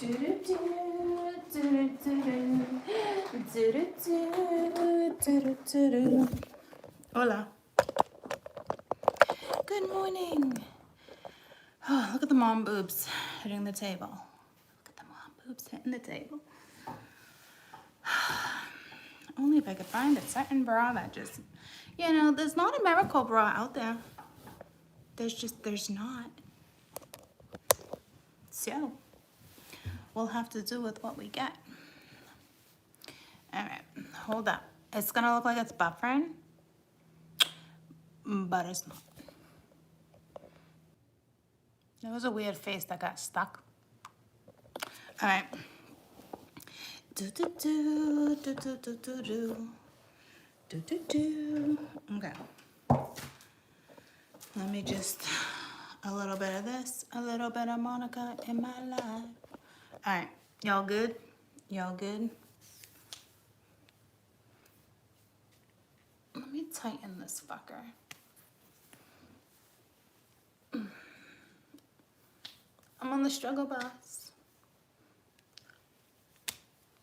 Hola. Good morning. Oh, look at the mom boobs hitting the table. Look at the mom boobs hitting the table. Only if I could find a certain bra that just, you know, there's not a miracle bra out there. There's not. So, we'll have to do with what we get. All right, hold up. It's gonna look like it's buffering, but it's not. There was a weird face that got stuck. All right. Okay. Let me just, a little bit of this, a little bit of Monica in my life. All right, y'all good? Y'all good? Let me tighten this fucker. I'm on the struggle bus.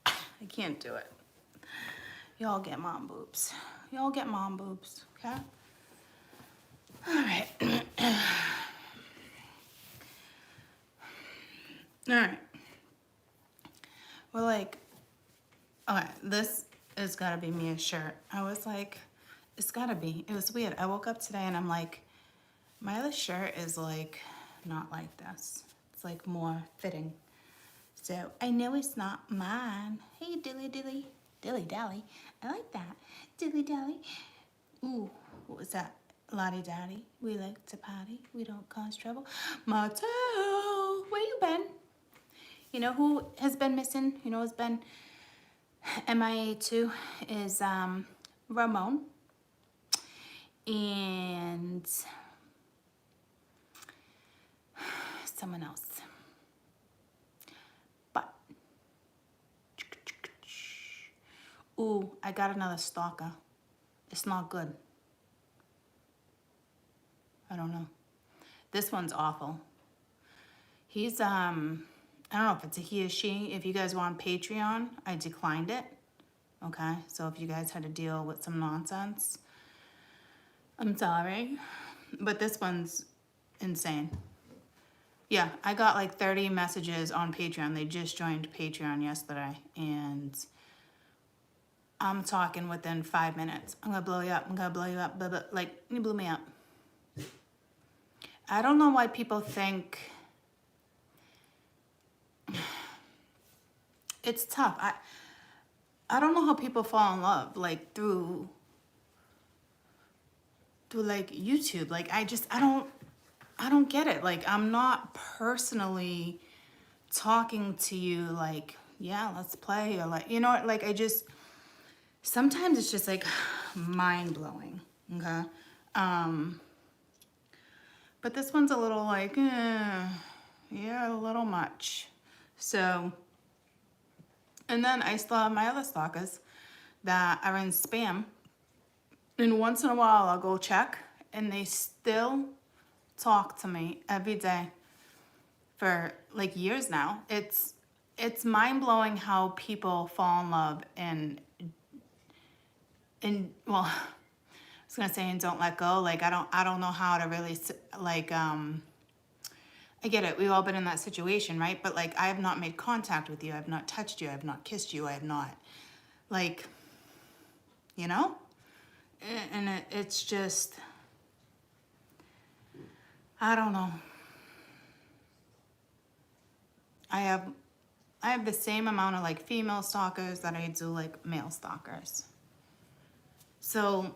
I can't do it. Y'all get mom boobs. Y'all get mom boobs, okay? All right. All right. We're like, okay, this has got to be Mia's shirt. I was like, it's got to be. It was weird. I woke up today and I'm like, my other shirt is like not like this. It's like more fitting. So I know it's not mine. Hey, dilly dilly. Dilly dally. I like that. Dilly dally. Ooh, what was that? Lottie daddy. We like to party. We don't cause trouble. Mateo, where you been? You know who has been missing? You know who's been MIA too? Is Ramon. And someone else. But, ooh, I got another stalker. It's not good. I don't know. This one's awful. He's, I don't know if it's a he or she. If you guys want Patreon, I declined it. Okay, so if you guys had to deal with some nonsense, I'm sorry. But this one's insane. Yeah, I got like 30 messages on Patreon. They just joined Patreon yesterday. And I'm talking within 5 minutes. I'm gonna blow you up. I'm gonna blow you up. Blah, blah. Like, you blew me up. I don't know why people think it's tough. I don't know how people fall in love like through like YouTube. Like I don't get it. Like I'm not personally talking to you like, yeah, let's play, or like, you know, like I just sometimes it's just like mind blowing. Okay. But this one's a little like, yeah, a little much. So, and then I still have my other stalkers that are in spam. And once in a while I'll go check and they still talk to me every day for like years now. It's mind blowing how people fall in love and well, I was gonna say and don't let go. Like I don't know how to really like I get it. We've all been in that situation, right? But like I have not made contact with you. I have not touched you. I have not kissed you. I have not like, you know? And it's just, I don't know. I have the same amount of like female stalkers that I do like male stalkers. So,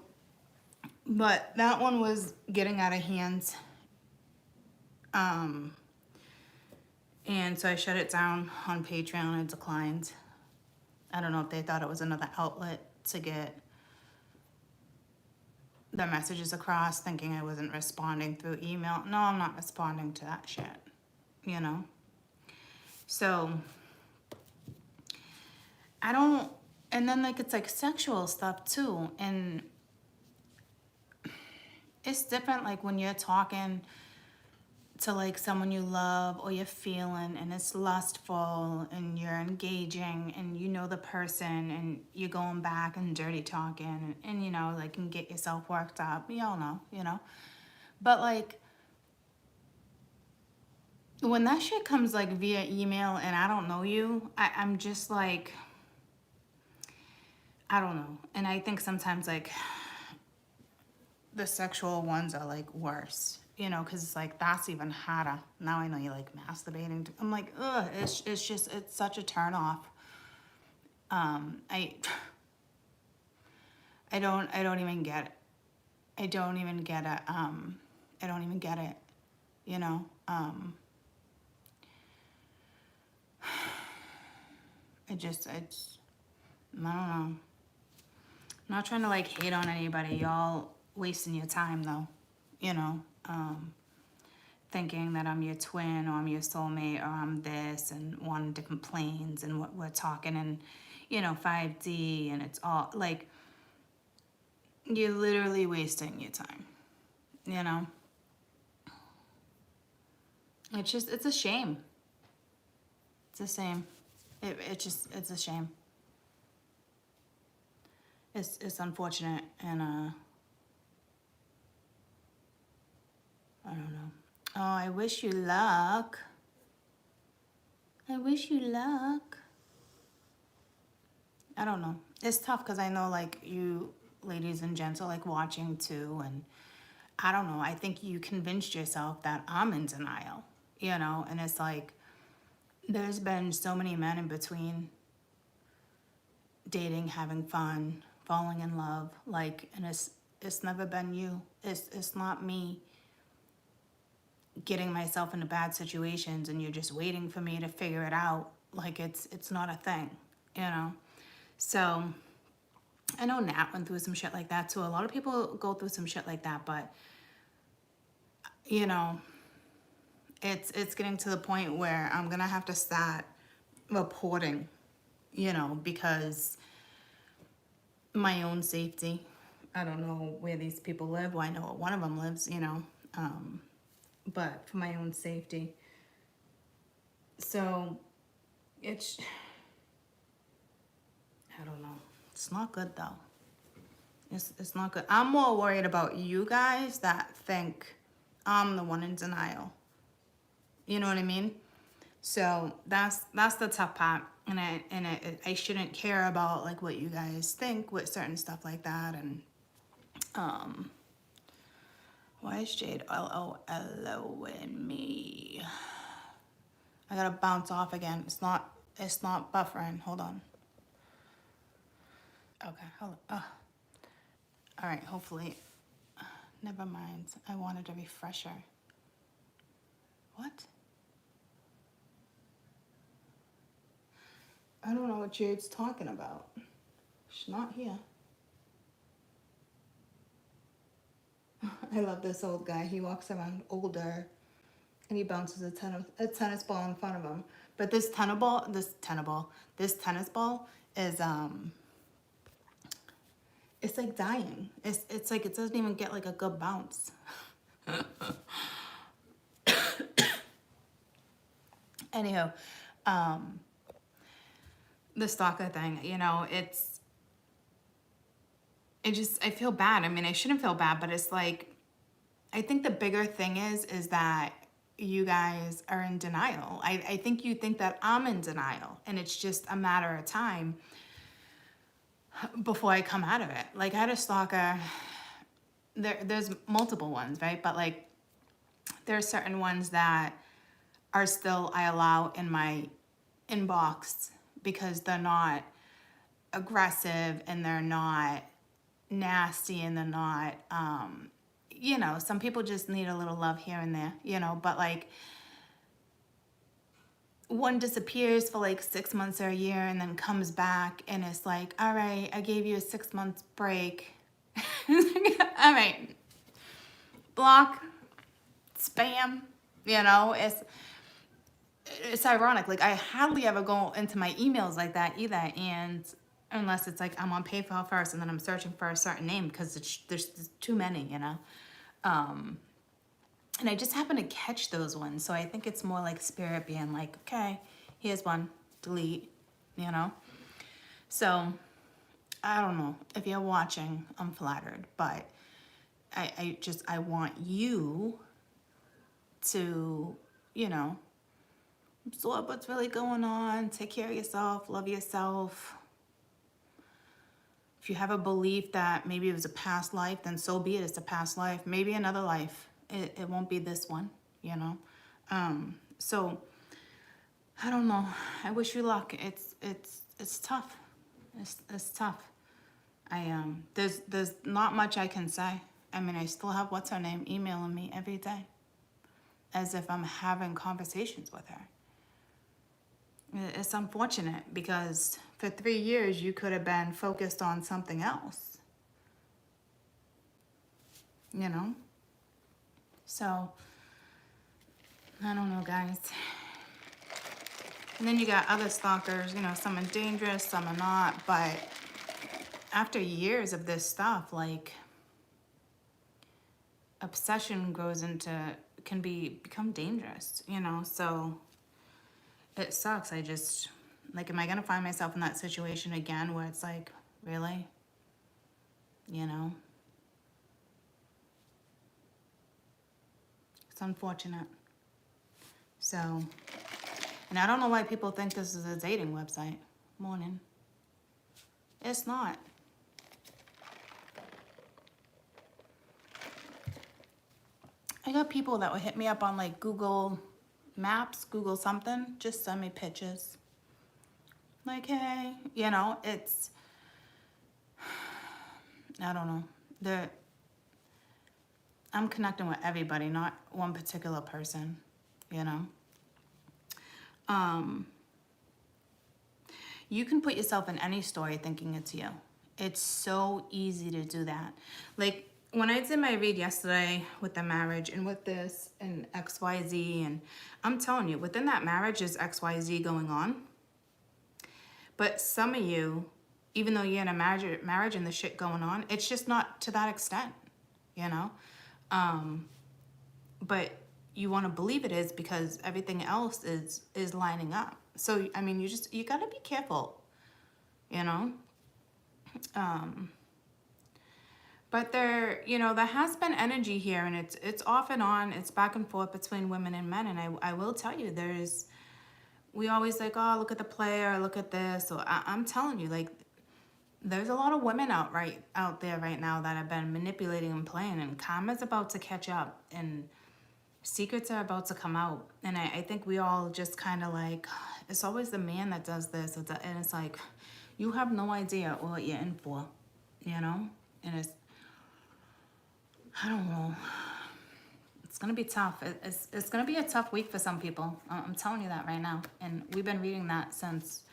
but that one was getting out of hand. And so I shut it down on Patreon and declined. I don't know if they thought it was another outlet to get their messages across, thinking I wasn't responding through email. No, I'm not responding to that shit, you know? So, I don't, and then like it's like sexual stuff too, and it's different like when you're talking to like someone you love or you're feeling, and it's lustful and you're engaging and you know the person and you're going back and dirty talking and you know, like, and get yourself worked up. We all know, you know. But like when that shit comes like via email and I don't know you, I'm just like, I don't know. And I think sometimes like the sexual ones are like worse, you know, because it's like, that's even harder. Now I know you like masturbating. I'm like, ugh, it's just, it's such a turn off. I don't even get it. I don't even get it. I don't even get it, you know. It's, I don't know. I'm not trying to like hate on anybody. Y'all wasting your time though, you know. Thinking that I'm your twin or I'm your soulmate or I'm this and on different planes and what we're talking and, you know, 5D and it's all like, you're literally wasting your time, you know. It's just, it's a shame. It's a shame. It's a shame. It's unfortunate and I don't know. Oh, I wish you luck. I wish you luck. I don't know. It's tough because I know like you ladies and gents are like watching too, and I don't know. I think you convinced yourself that I'm in denial, you know, and it's like there's been so many men in between dating, having fun, falling in love, like, and it's never been you. It's not me getting myself into bad situations and you're just waiting for me to figure it out. Like it's not a thing, you know. So I know Nat went through some shit like that too. A lot of people go through some shit like that, but you know, it's getting to the point where I'm gonna have to start reporting, you know, because my own safety. I don't know where these people live. Well, I know where one of them lives, you know, but for my own safety. So it's, I don't know. It's not good though. It's not good. I'm more worried about you guys that think I'm the one in denial. You know what I mean? So that's the tough part, and I shouldn't care about like what you guys think with certain stuff like that. And why is Jade LOLO in me? I gotta bounce off again. It's not buffering. Hold on. Okay, hold on. All right, hopefully. Never mind. I wanted a refresher. What? I don't know what Jade's talking about. She's not here. I love this old guy. He walks around older and he bounces a tennis ball in front of him. But this tennis ball is it's like dying. It's like it doesn't even get like a good bounce. Anyhow, the stalker thing, you know, I feel bad. I mean, I shouldn't feel bad, but it's like, I think the bigger thing is that you guys are in denial. I think you think that I'm in denial, and it's just a matter of time before I come out of it. Like, I had a stalker, there's multiple ones, right? But like, there are certain ones that are still, I allow in my inbox because they're not aggressive and they're not nasty and they're not, you know, some people just need a little love here and there, you know, but like one disappears for like 6 months or a year and then comes back and it's like, all right, I gave you a 6 month break. All right, block, spam, you know, it's ironic. Like, I hardly ever go into my emails like that either. And unless it's like I'm on PayPal first and then I'm searching for a certain name because there's too many, you know. And I just happen to catch those ones. So I think it's more like spirit being like, okay, here's one, delete, you know? So I don't know. If you're watching, I'm flattered, but I want you to, you know, absorb what's really going on, take care of yourself, love yourself. If you have a belief that maybe it was a past life, then so be it. It's a past life. Maybe another life. It won't be this one, you know? So I don't know. I wish you luck. It's tough. It's tough. There's not much I can say. I mean, I still have what's her name emailing me every day, as if I'm having conversations with her. It's unfortunate because for 3 years you could have been focused on something else, you know? So, I don't know, guys. And then you got other stalkers, you know, some are dangerous, some are not, but after years of this stuff, like, obsession grows into, can become dangerous, you know? So, it sucks. I just, like, am I gonna find myself in that situation again where it's like, really? You know? It's unfortunate. So, and I don't know why people think this is a dating website. Morning. It's not. I got people that would hit me up on like Google Maps, Google something, just send me pictures. Like, hey, you know, it's, I don't know. I'm connecting with everybody, not one particular person, you know. You can put yourself in any story thinking it's you. It's so easy to do that. Like when I did my read yesterday with the marriage and with this and XYZ, and I'm telling you, within that marriage is XYZ going on. But some of you, even though you're in a marriage and the shit going on, it's just not to that extent, you know? But you want to believe it is because everything else is lining up. So, I mean, you got to be careful, you know? But there, you know, there has been energy here, and it's off and on. It's back and forth between women and men. And I will tell you, we always like, oh, look at the player, look at this. So I'm telling you, like, there's a lot of women out there right now that have been manipulating and playing, and karma's about to catch up, and secrets are about to come out. And I think we all just kind of like, it's always the man that does this, and it's like, you have no idea what you're in for, you know? And I don't know. It's going to be tough. It's going to be a tough week for some people. I'm telling you that right now. And we've been reading that since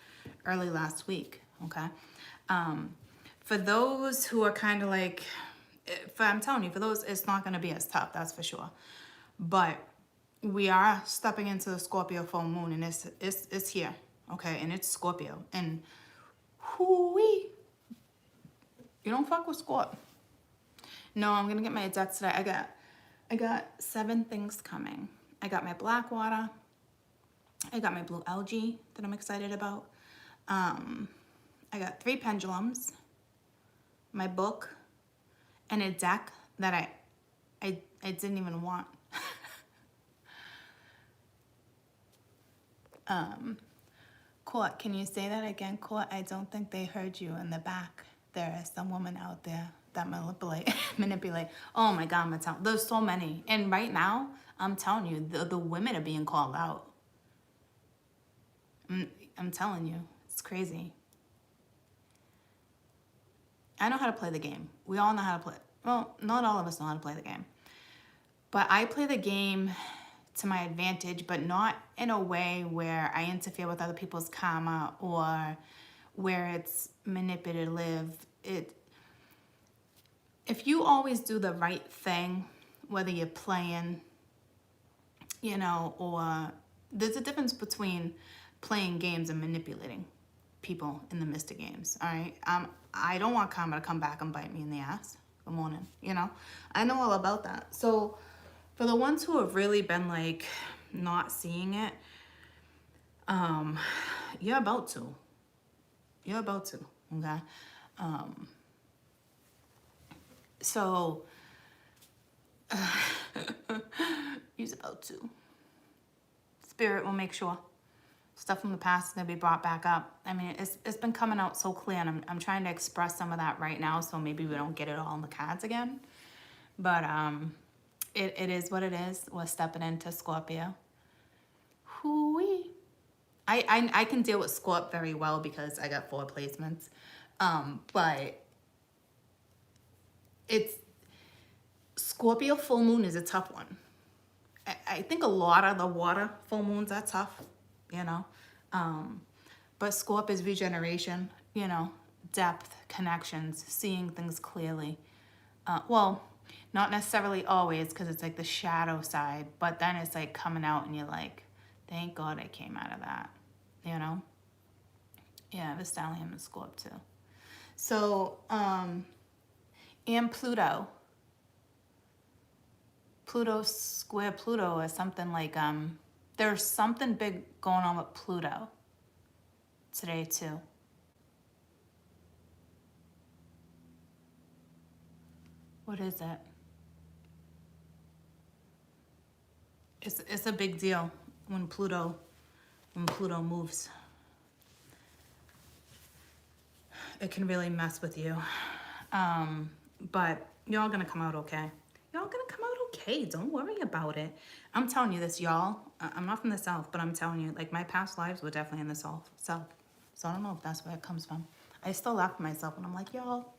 early last week, okay? For those who are kind of like, I'm telling you, for those, it's not going to be as tough, that's for sure. But we are stepping into the Scorpio full moon, and it's here, okay? And it's Scorpio. And whoo-wee, you don't fuck with Scorp. No, I'm going to get my decks today. I got 7 things coming. I got my black water. I got my blue algae that I'm excited about. I got 3 pendulums, my book, and a deck that I didn't even want. Court, can you say that again, Court? I don't think they heard you in the back. There is some woman out there that manipulate. Oh my God, Mattel. There's so many. And right now, I'm telling you, the women are being called out. I'm telling you, it's crazy. I know how to play the game. We all know how to play. Well, not all of us know how to play the game. But I play the game to my advantage, but not in a way where I interfere with other people's karma or where it's manipulative. If you always do the right thing, whether you're playing, you know, or there's a difference between playing games and manipulating people in the midst of games, all right? I don't want karma to come back and bite me in the ass. Good morning, you know? I know all about that. So For the ones who have really been like not seeing it, you're about to. You're about to, okay? So, he's about to. Spirit will make sure stuff from the past is gonna be brought back up. I mean, it's been coming out so clear, and I'm trying to express some of that right now, so maybe we don't get it all in the cards again. But it is what it is. We're stepping into Scorpio. Hoo-wee. I can deal with Scorp very well because I got 4 placements. But it's Scorpio full moon is a tough one. I think a lot of the water full moons are tough, you know. But Scorp is regeneration, you know, depth, connections, seeing things clearly. Well, not necessarily always, because it's like the shadow side, but then it's like coming out and you're like, thank God I came out of that, you know? Yeah, the stallion is Scorp too. So, and Pluto. Pluto square Pluto is something like, there's something big going on with Pluto today too. What is it? It's a big deal when Pluto moves. It can really mess with you. But y'all gonna come out okay. Y'all gonna come out okay. Don't worry about it. I'm telling you this, y'all. I'm not from the South, but I'm telling you, like, my past lives were definitely in the South. So I don't know if that's where it comes from. I still laugh at myself when I'm like, y'all.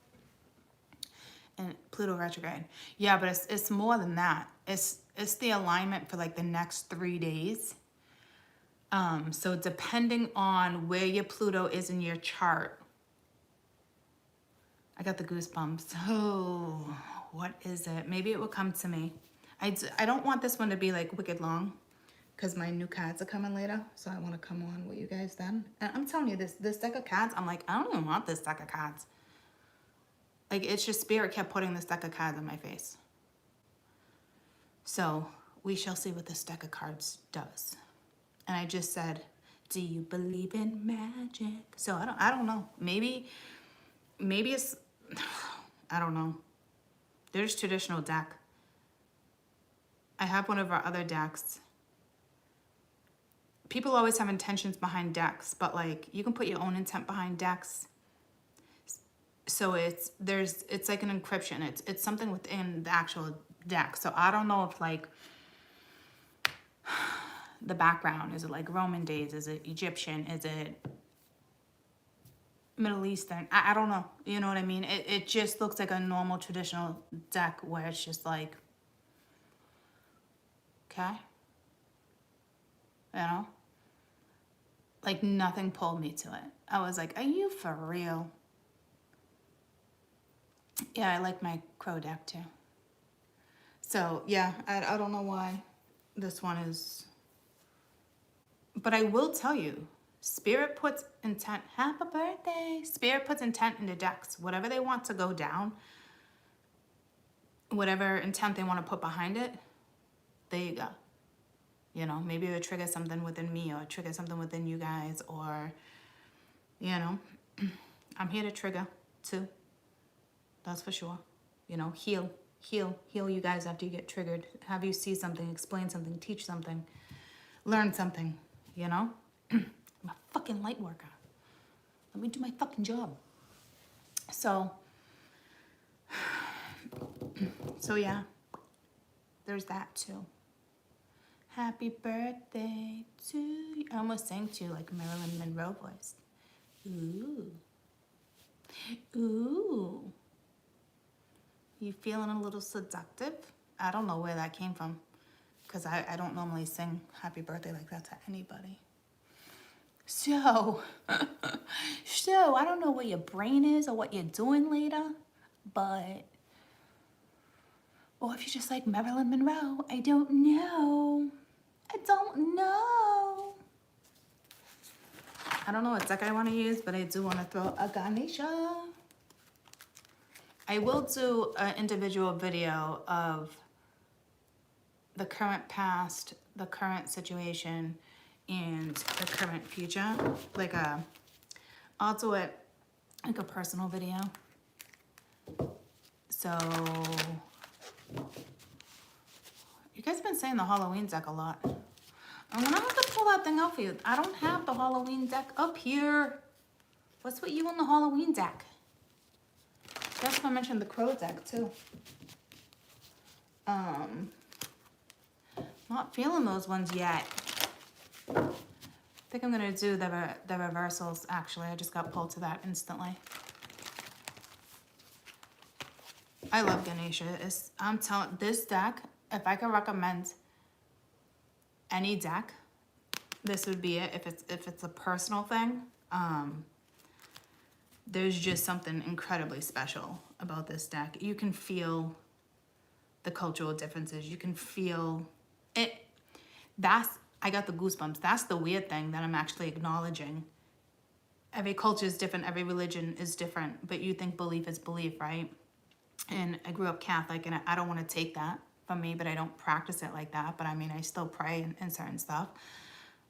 And Pluto retrograde. Yeah, but it's more than that. It's the alignment for like the next 3 days. So depending on where your Pluto is in your chart, I got the goosebumps. Oh, what is it? Maybe it will come to me. I don't want this one to be like wicked long because my new cards are coming later. So I want to come on with you guys then. And I'm telling you, this deck of cards, I'm like, I don't even want this deck of cards. Like, it's just Spirit kept putting this deck of cards in my face. So we shall see what this deck of cards does. And I just said, do you believe in magic? So I don't know. Maybe it's, I don't know. There's traditional deck. I have one of our other decks. People always have intentions behind decks, but like, you can put your own intent behind decks. So it's like an encryption. It's something within the actual deck. So I don't know if like the background, is it like Roman days? Is it Egyptian? Is it Middle Eastern? I don't know. You know what I mean? It just looks like a normal traditional deck where it's just like, okay, you know, like nothing pulled me to it. I was like, are you for real? Yeah, I like my crow deck too. So yeah, I don't know why this one is, but I will tell you, Spirit puts intent, happy birthday. Spirit puts intent into decks. Whatever they want to go down, whatever intent they want to put behind it, there you go. You know, maybe it'll trigger something within me or trigger something within you guys, or, you know, I'm here to trigger too. That's for sure. You know, heal you guys after you get triggered. Have you see something, explain something, teach something, learn something, you know? I'm a fucking light worker. Let me do my fucking job. So yeah, there's that too. Happy birthday to you. I almost sang to you like Marilyn Monroe voice. Ooh. Ooh. You feeling a little seductive? I don't know where that came from, because I don't normally sing happy birthday like that to anybody. So, I don't know where your brain is or what you're doing later, but, or if you're just like Marilyn Monroe, I don't know. I don't know. I don't know what deck I want to use, but I do want to throw a Ganesha. I will do an individual video of the current past, the current situation, and the current future. Like I'll do it like a personal video. So you guys have been saying the Halloween deck a lot. I'm gonna have to pull that thing out for you. I don't have the Halloween deck up here. What's with you on the Halloween deck? That's why I mentioned the Crow deck too. Not feeling those ones yet. I think I'm gonna do the reversals. Actually, I just got pulled to that instantly. I love Ganesha. I'm telling this deck. If I could recommend any deck, this would be it. If it's a personal thing, there's just something incredibly special about this deck. You can feel the cultural differences. You can feel it. I got the goosebumps. That's the weird thing that I'm actually acknowledging. Every culture is different. Every religion is different. But you think belief is belief, right? And I grew up Catholic, and I don't want to take that from me, but I don't practice it like that. But I mean, I still pray and certain stuff.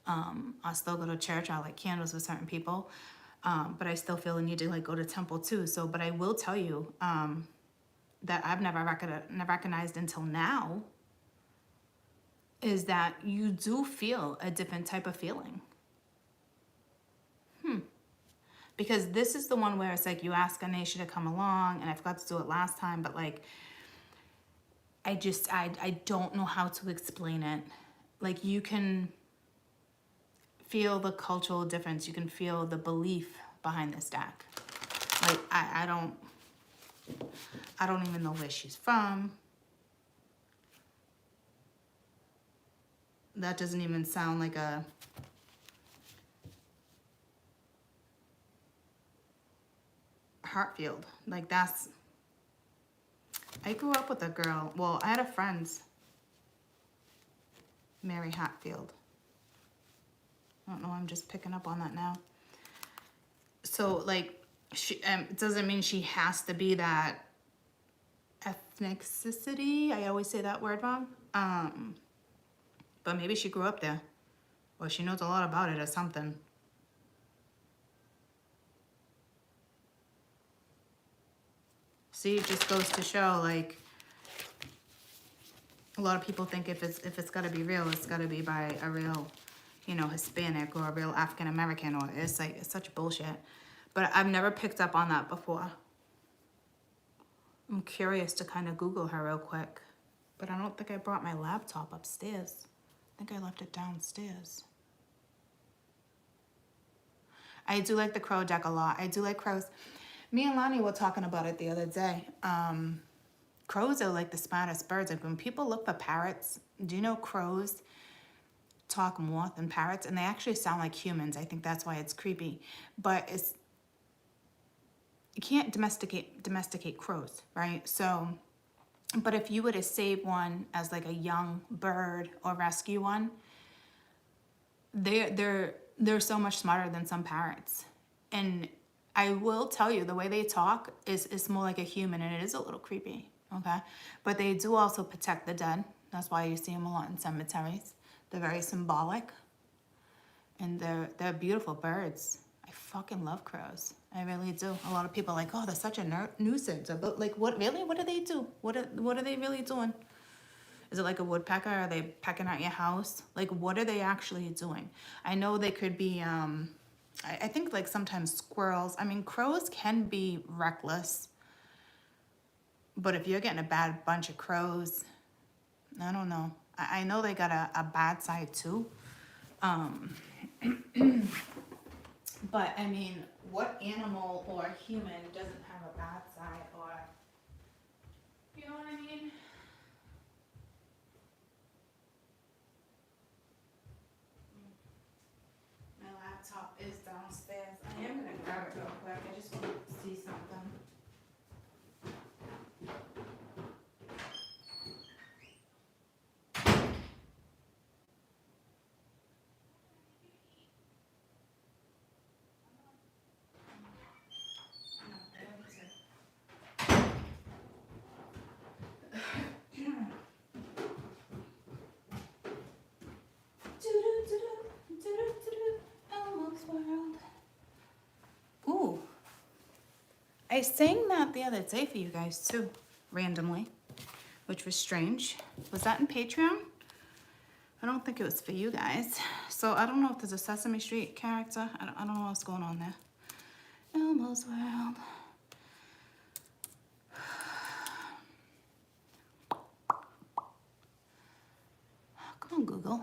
I still go to church. I light candles with certain people. But I still feel the need to like go to temple too. So, but I will tell you that I've never recognized until now is that you do feel a different type of feeling. Because this is the one where it's like you ask Ganesha to come along, and I forgot to do it last time, but like I don't know how to explain it. Like you can feel the cultural difference. You can feel the belief behind this deck. Like I don't even know where she's from. That doesn't even sound like a Hartfield. Like that's, I grew up with a girl. Well, I had a friend, Mary Hatfield. I don't know, I'm just picking up on that now. So like, she, it doesn't mean she has to be that ethnicity. I always say that word wrong. But maybe she grew up there, or she knows a lot about it or something. See, it just goes to show, like, a lot of people think if it's got to be real, it's got to be by a real, you know, Hispanic or a real African American, or it's like, it's such bullshit. But I've never picked up on that before. I'm curious to kind of Google her real quick, but I don't think I brought my laptop upstairs. I think I left it downstairs. I do like the Crow deck a lot. I do like crows. Me and Lonnie were talking about it the other day. Crows are like the smartest birds. Like when people look for parrots, do you know crows talk more than parrots? And they actually sound like humans. I think that's why it's creepy. But it's, you can't domesticate crows, right? So, but if you were to save one as like a young bird or rescue one, they're so much smarter than some parrots. And I will tell you, the way they talk is more like a human, and it is a little creepy, okay? But they do also protect the dead. That's why you see them a lot in cemeteries. They're very symbolic, and they're beautiful birds. I fucking love crows. I really do. A lot of people are like, oh, they're such a nuisance. But like, what really? What do they do? What are they really doing? Is it like a woodpecker? Are they pecking at your house? Like, what are they actually doing? I know they could be, I think like sometimes squirrels. I mean, crows can be reckless. But if you're getting a bad bunch of crows, I don't know. I know they got a bad side too. But I mean, what animal or human doesn't have a bad side, or, you know what I mean? My laptop is downstairs. I am gonna grab it real quick. I just want to see something. I sang that the other day for you guys too, randomly, which was strange. Was that in Patreon? I don't think it was for you guys. So I don't know if there's a Sesame Street character. I don't know what's going on there. Elmo's World. Come on, Google.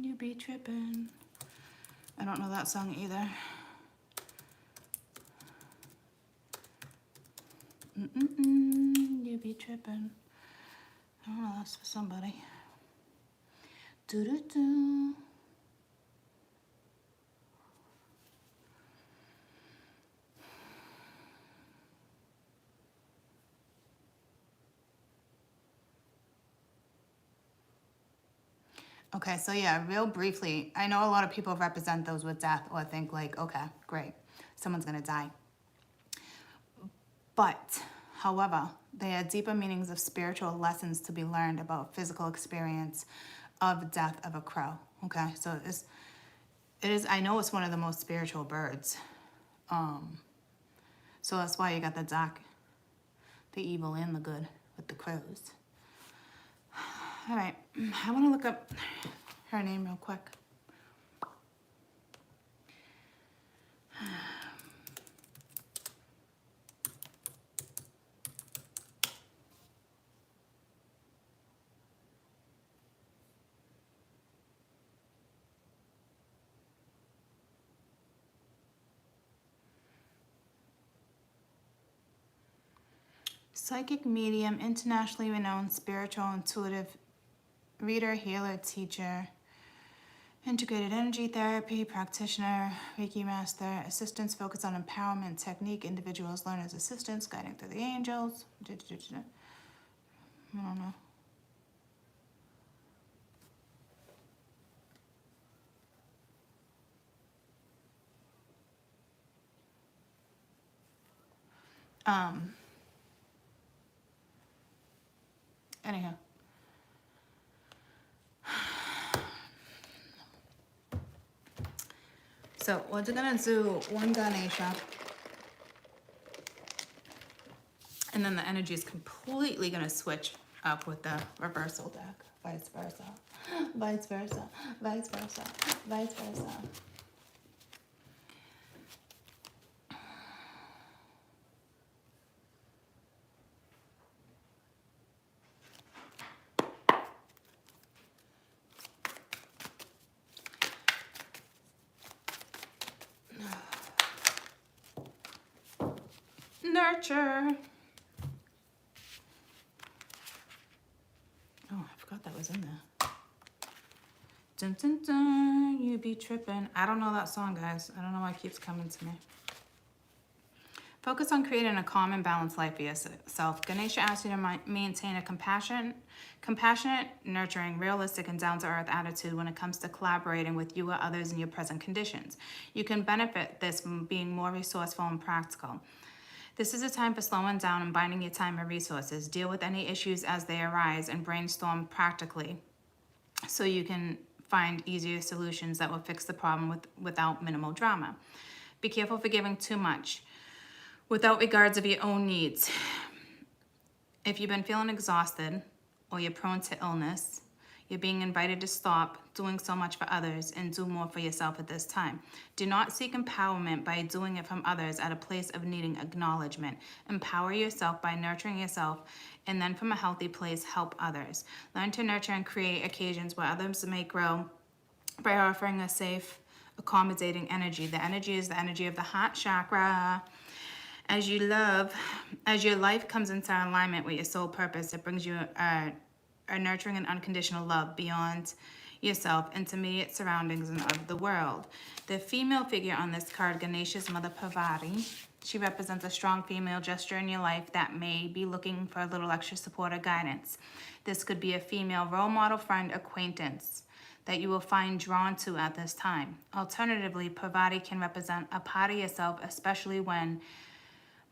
You be trippin'. I don't know that song either. You be trippin'. I don't know, that's for somebody. Do-do-do. Okay, so yeah, real briefly, I know a lot of people represent those with death or think like, okay, great, someone's gonna die. But, however, there are deeper meanings of spiritual lessons to be learned about physical experience of death of a crow. Okay, so it is. I know it's one of the most spiritual birds. So that's why you got the dark, the evil and the good with the crows. All right, I want to look up her name real quick. Psychic medium, internationally renowned spiritual intuitive reader, healer, teacher, integrated energy therapy practitioner, Reiki master, assistance focused on empowerment technique, individuals learn as assistants, guiding through the angels. I don't know. Anyhow. So we're gonna do one Ganesha. And then the energy is completely gonna switch up with the reversal deck. Vice versa. Vice versa. Vice versa. Vice versa. Nurture. Oh, I forgot that was in there. Dun, dun, dun, you be trippin'. I don't know that song, guys. I don't know why it keeps coming to me. Focus on creating a calm and balanced life for yourself. Ganesha asks you to maintain a compassionate, nurturing, realistic, and down-to-earth attitude when it comes to collaborating with you or others in your present conditions. You can benefit this from being more resourceful and practical. This is a time for slowing down and binding your time and resources. Deal with any issues as they arise and brainstorm practically so you can find easier solutions that will fix the problem without minimal drama. Be careful for giving too much without regards of your own needs. If you've been feeling exhausted or you're prone to illness, you're being invited to stop doing so much for others and do more for yourself at this time. Do not seek empowerment by doing it from others at a place of needing acknowledgement. Empower yourself by nurturing yourself, and then from a healthy place, help others. Learn to nurture and create occasions where others may grow by offering a safe, accommodating energy. The energy is the energy of the heart chakra. As your life comes into alignment with your soul purpose, it brings you a nurturing and unconditional love beyond yourself, intermediate surroundings, and of the world. The female figure on this card, Ganesha's mother, Parvati, she represents a strong female gesture in your life that may be looking for a little extra support or guidance. This could be a female role model, friend, acquaintance that you will find drawn to at this time. Alternatively, Parvati can represent a part of yourself, especially when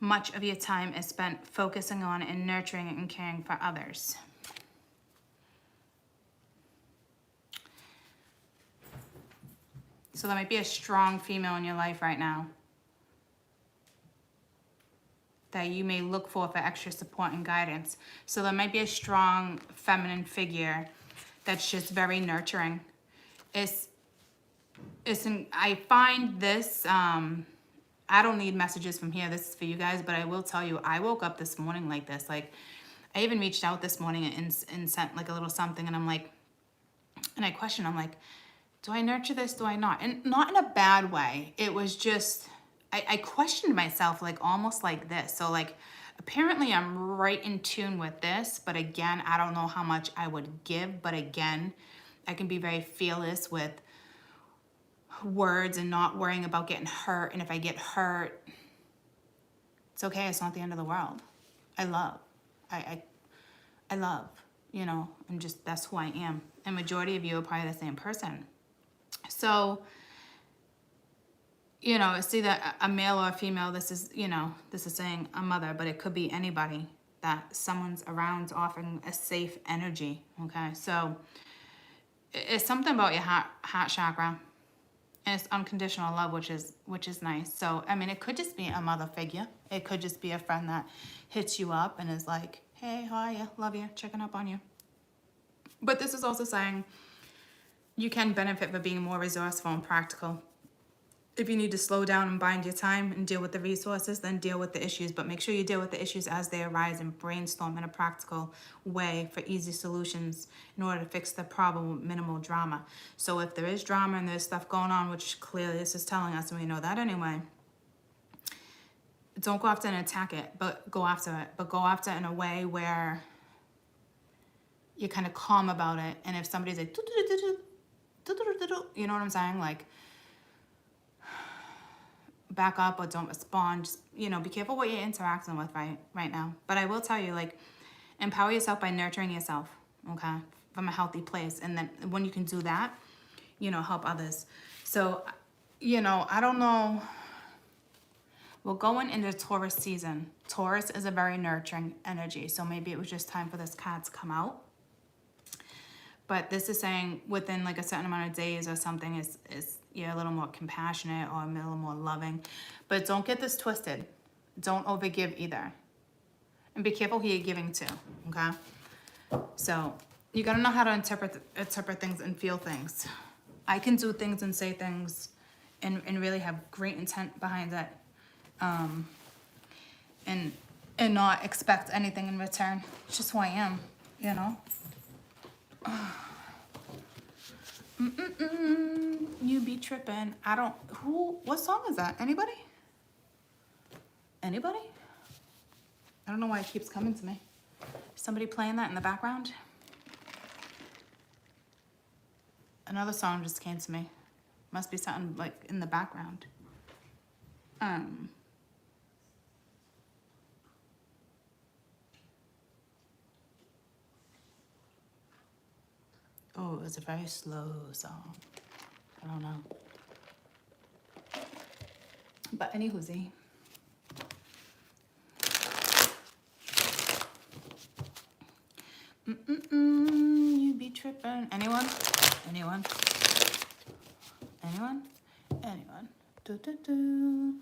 Much of your time is spent focusing on and nurturing and caring for others. So there might be a strong female in your life right now that you may look for extra support and guidance. So there might be a strong feminine figure that's just very nurturing. I find this, I don't need messages from here. This is for you guys, but I will tell you, I woke up this morning like this. Like, I even reached out this morning and sent like a little something, and I'm like, and I questioned, I'm like, do I nurture this? Do I not? And not in a bad way. It was just, I questioned myself, like almost like this. So like, apparently I'm right in tune with this, but again, I don't know how much I would give, but again, I can be very fearless with words and not worrying about getting hurt. And if I get hurt, it's okay. It's not the end of the world. I love, you know, and just, that's who I am. And majority of you are probably the same person. So, you know, it's either a male or a female. This is, you know, this is saying a mother, but it could be anybody that someone's around offering a safe energy. Okay. So it's something about your heart chakra. And it's unconditional love, which is nice. So, I mean, it could just be a mother figure. It could just be a friend that hits you up and is like, hey, how are you? Love you. Checking up on you. But this is also saying you can benefit from being more resourceful and practical. If you need to slow down and bind your time and deal with the resources, then deal with the issues. But make sure you deal with the issues as they arise and brainstorm in a practical way for easy solutions in order to fix the problem with minimal drama. So if there is drama and there's stuff going on, which clearly this is telling us, and we know that anyway, don't go after and attack it, but go after it. But go after it in a way where you're kind of calm about it. And if somebody's like, you know what I'm saying? Like, back up or don't respond. Just, you know, be careful what you're interacting with right now. But I will tell you, like, empower yourself by nurturing yourself, okay, from a healthy place. And then when you can do that, you know, help others. So, you know, I don't know. We're going into Taurus season. Taurus is a very nurturing energy. So maybe it was just time for this card to come out. But this is saying within like a certain amount of days or something is you're a little more compassionate or a little more loving. But don't get this twisted. Don't overgive either. And be careful who you're giving to, okay? So you gotta know how to interpret things and feel things. I can do things and say things and really have great intent behind it. And not expect anything in return. It's just who I am, you know? You be tripping. What song is that? Anybody? Anybody? I don't know why it keeps coming to me. Somebody playing that in the background? Another song just came to me. Must be something like in the background. Oh, it's a very slow song. I don't know. But anywhoosie. You be tripping. Anyone? Anyone? Anyone? Anyone? Do, do, do.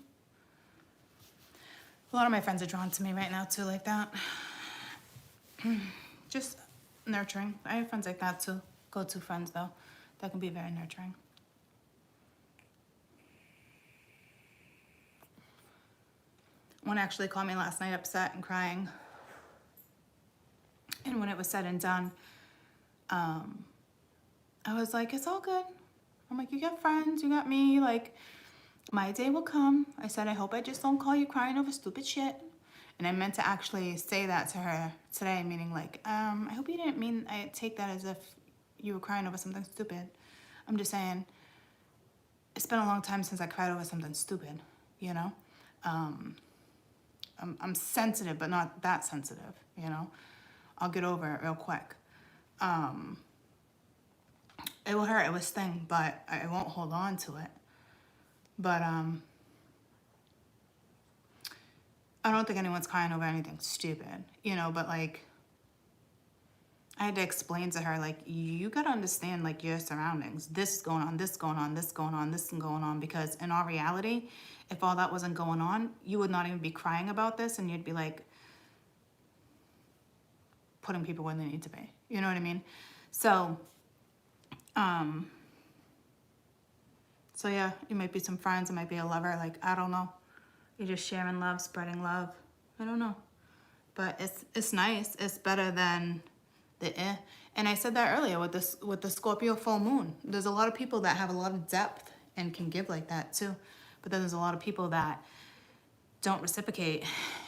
A lot of my friends are drawn to me right now too, like that. Just nurturing. I have friends like that too. Go-to friends though. That can be very nurturing. One actually called me last night upset and crying. And when it was said and done, I was like, it's all good. I'm like, you got friends, you got me, like, my day will come. I said, I hope I just don't call you crying over stupid shit. And I meant to actually say that to her today, meaning like, I hope you didn't mean, I take that as if you were crying over something stupid. I'm just saying, it's been a long time since I cried over something stupid, you know? I'm sensitive, but not that sensitive, you know? I'll get over it real quick. It will hurt, it will sting, but I won't hold on to it. But I don't think anyone's crying over anything stupid, you know, but like, I had to explain to her, like, you got to understand, like, your surroundings. This is going on, this is going on, this is going on, this is going on. Because in our reality, if all that wasn't going on, you would not even be crying about this. And you'd be, like, putting people where they need to be. You know what I mean? So, so yeah, it might be some friends. It might be a lover. Like, I don't know. You're just sharing love, spreading love. I don't know. But it's nice. It's better than the eh. And I said that earlier with the Scorpio full moon. There's a lot of people that have a lot of depth and can give like that too. But then there's a lot of people that don't reciprocate.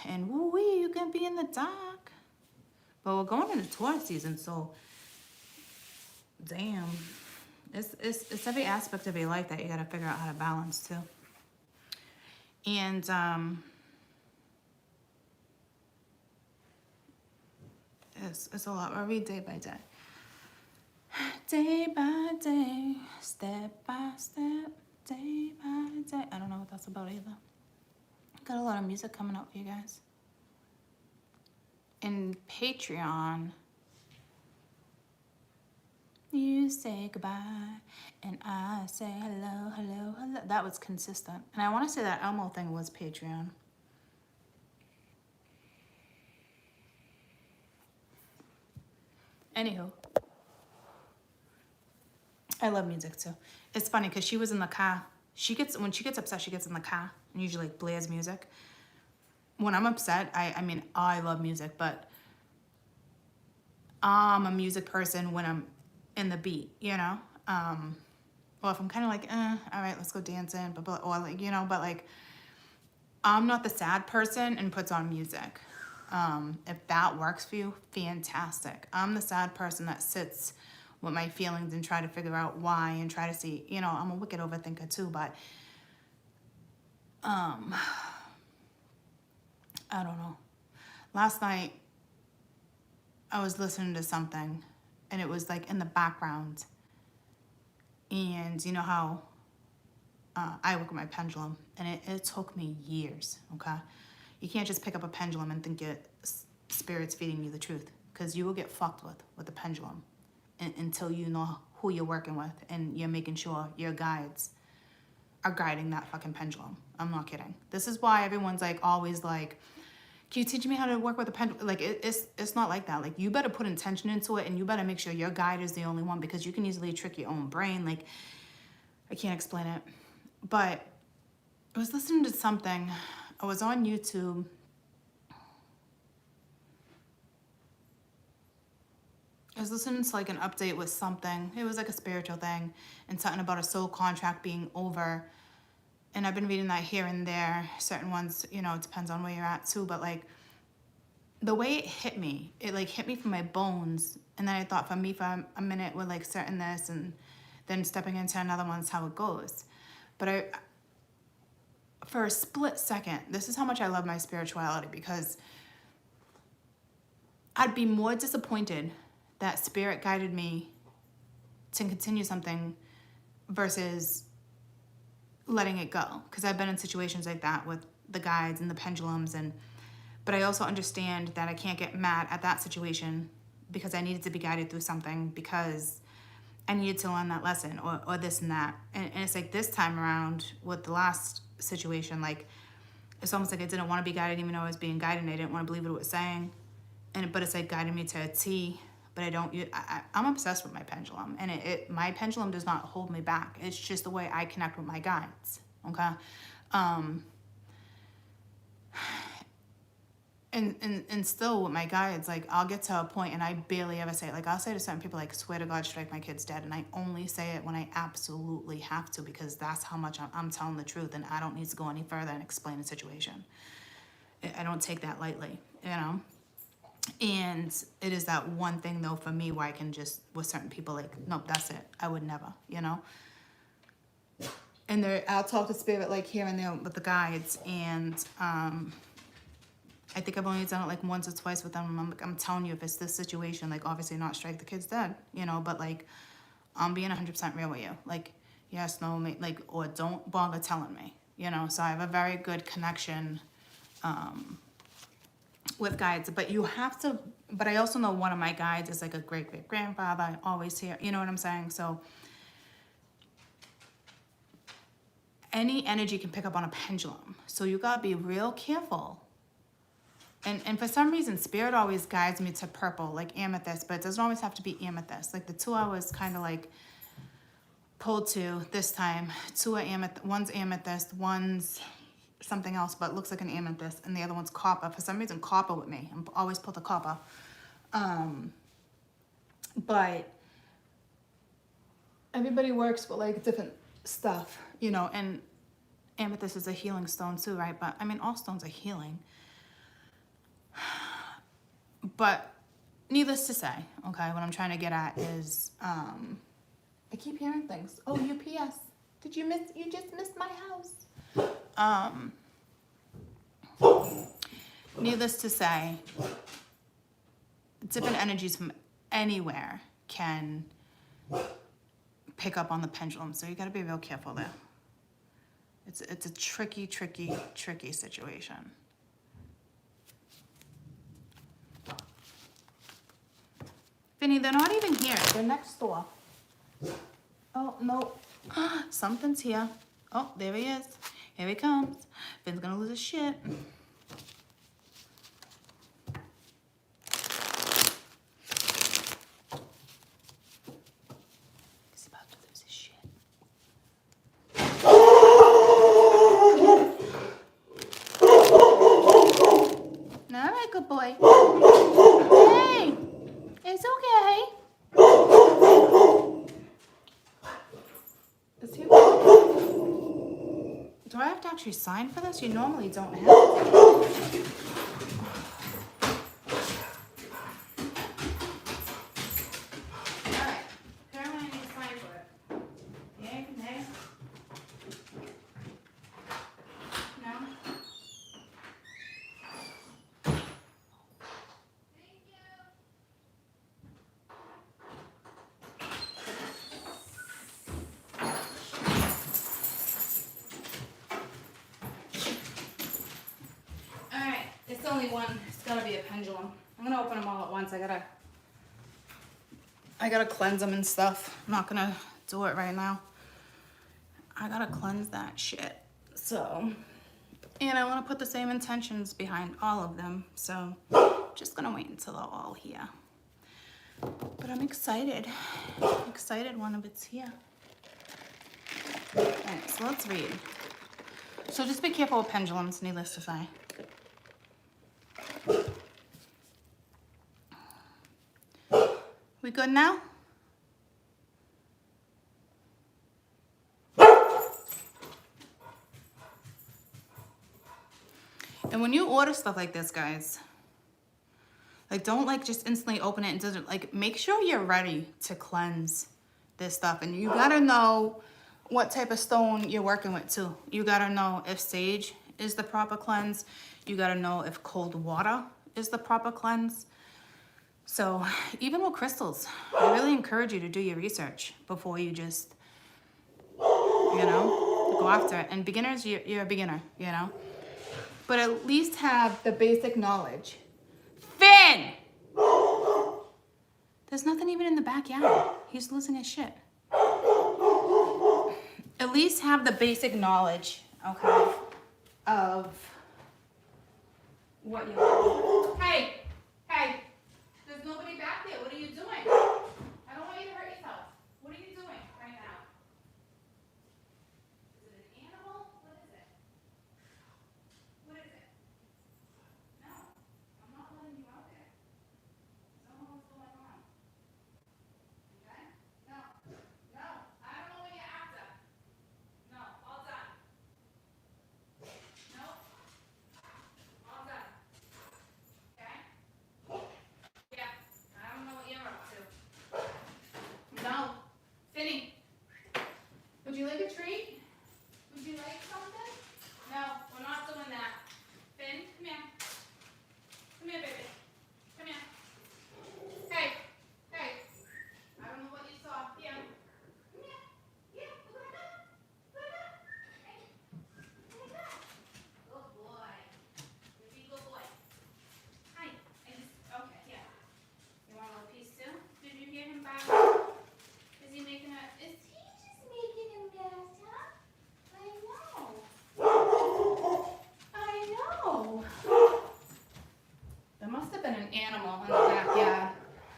And woo-wee, you can be in the dark. But we're going into Taurus season, so damn. It's every aspect of your life that you gotta figure out how to balance too. And it's a lot. I'll read day by day. Day by day, step by step, day by day. I don't know what that's about either. Got a lot of music coming out for you guys. In Patreon, you say goodbye, and I say hello, hello, hello. That was consistent. And I want to say that Elmo thing was Patreon. Anywho, I love music too. It's funny because she was in the car. When she gets upset, she gets in the car and usually like blares music. When I'm upset, I mean, I love music, but I'm a music person when I'm in the beat, you know? Well, if I'm kind of like, all right, let's go dancing, but or like, you know, but like, I'm not the sad person and puts on music. If that works for you, fantastic. I'm the sad person that sits with my feelings and try to figure out why and try to see, you know, I'm a wicked overthinker too, but I don't know. Last night, I was listening to something, and it was like in the background. And you know how I work with my pendulum, and it took me years, okay? You can't just pick up a pendulum and think your spirit's feeding you the truth, because you will get fucked with the pendulum until you know who you're working with, and you're making sure your guides are guiding that fucking pendulum. I'm not kidding. This is why everyone's like always like, can you teach me how to work with a pendulum? Like, it's not like that. Like, you better put intention into it, and you better make sure your guide is the only one, because you can easily trick your own brain. Like, I can't explain it. But I was listening to something. I was on YouTube. I was listening to like an update with something. It was like a spiritual thing, and something about a soul contract being over. And I've been reading that here and there. Certain ones, you know, it depends on where you're at too. But like, the way it hit me from my bones. And then I thought for me for a minute with like certain this, and then stepping into another one's how it goes. But for a split second, this is how much I love my spirituality, because I'd be more disappointed that spirit guided me to continue something versus letting it go. Because I've been in situations like that with the guides and the pendulums, but I also understand that I can't get mad at that situation, because I needed to be guided through something, because I needed to learn that lesson, or this and that. And it's like this time around with the last situation, like, it's almost like I didn't want to be guided even though I was being guided, and I didn't want to believe what it was saying. But it's like guiding me to a T. But I'm obsessed with my pendulum, and my pendulum does not hold me back. It's just the way I connect with my guides, okay? And still with my guides, like, I'll get to a point, and I barely ever say it. Like, I'll say to certain people, like, swear to God, strike my kid's dead. And I only say it when I absolutely have to, because that's how much I'm telling the truth, and I don't need to go any further and explain the situation. I don't take that lightly, you know? And it is that one thing, though, for me, where I can just, with certain people, like, nope, that's it. I would never, you know? And I'll talk to spirit, like, here and there with the guides, and I think I've only done it, like, once or twice with them. I'm telling you, if it's this situation, like, obviously not strike the kid's dead, you know? But, like, I'm being 100% real with you. Like, yes, no, like, or don't bother telling me, you know? So I have a very good connection with guides, but you have to, but I also know one of my guides is like a great-great-grandfather, always here, you know what I'm saying? So any energy can pick up on a pendulum. So you gotta be real careful. And for some reason, Spirit always guides me to purple, like amethyst, but it doesn't always have to be amethyst. Like the two I was kind of like pulled to this time, two are amethyst, one's amethyst, one's something else, but looks like an amethyst, and the other one's copper. For some reason, copper with me. I'm always pulled to copper. But everybody works with like different stuff, you know, and amethyst is a healing stone too, right? But I mean, all stones are healing. But needless to say, okay, what I'm trying to get at is, I keep hearing things. Oh, UPS. You just missed my house. Needless to say, different energies from anywhere can pick up on the pendulum. So you got to be real careful there. It's a tricky situation. Vinny, they're not even here. They're next door. Oh, no. Something's here. Oh, there he is. Here he comes. Finn's gonna lose his shit. He's about to lose his shit. All right, good boy. Hey, it's okay. Is he? Do I have to actually sign for this? You normally don't have to. Alright. Apparently I need to sign for it. Yay, nay? No? Thank you. Alright, it's only one. It's gotta be a pendulum. I'm gonna open them all at once. I gotta cleanse them and stuff. I'm not gonna do it right now. I gotta cleanse that shit. So, and I wanna put the same intentions behind all of them. So, just gonna wait until they're all here. But I'm excited. I'm excited one of it's here. Alright, so let's read. So just be careful with pendulums, needless to say. We good now? And when you order stuff like this, guys, like don't like just instantly open it and doesn't like make sure you're ready to cleanse this stuff. And you gotta know what type of stone you're working with too. You gotta know if sage is the proper cleanse. You gotta know if cold water is the proper cleanse. So even with crystals, I really encourage you to do your research before you just, you know, go after it. And beginners, you're a beginner, you know, but at least have the basic knowledge. Finn! There's nothing even in the backyard. He's losing his shit. At least have the basic knowledge, okay, of what you Hey! Hey! There's nobody back there. What are you doing? I don't want you to hurt yourself. What are you doing right now? Is it an animal? What is it? What is it? No. I'm not letting you out there. I don't know what's going on. Okay? No. No. I don't know what you're after. No. All done. No. All done.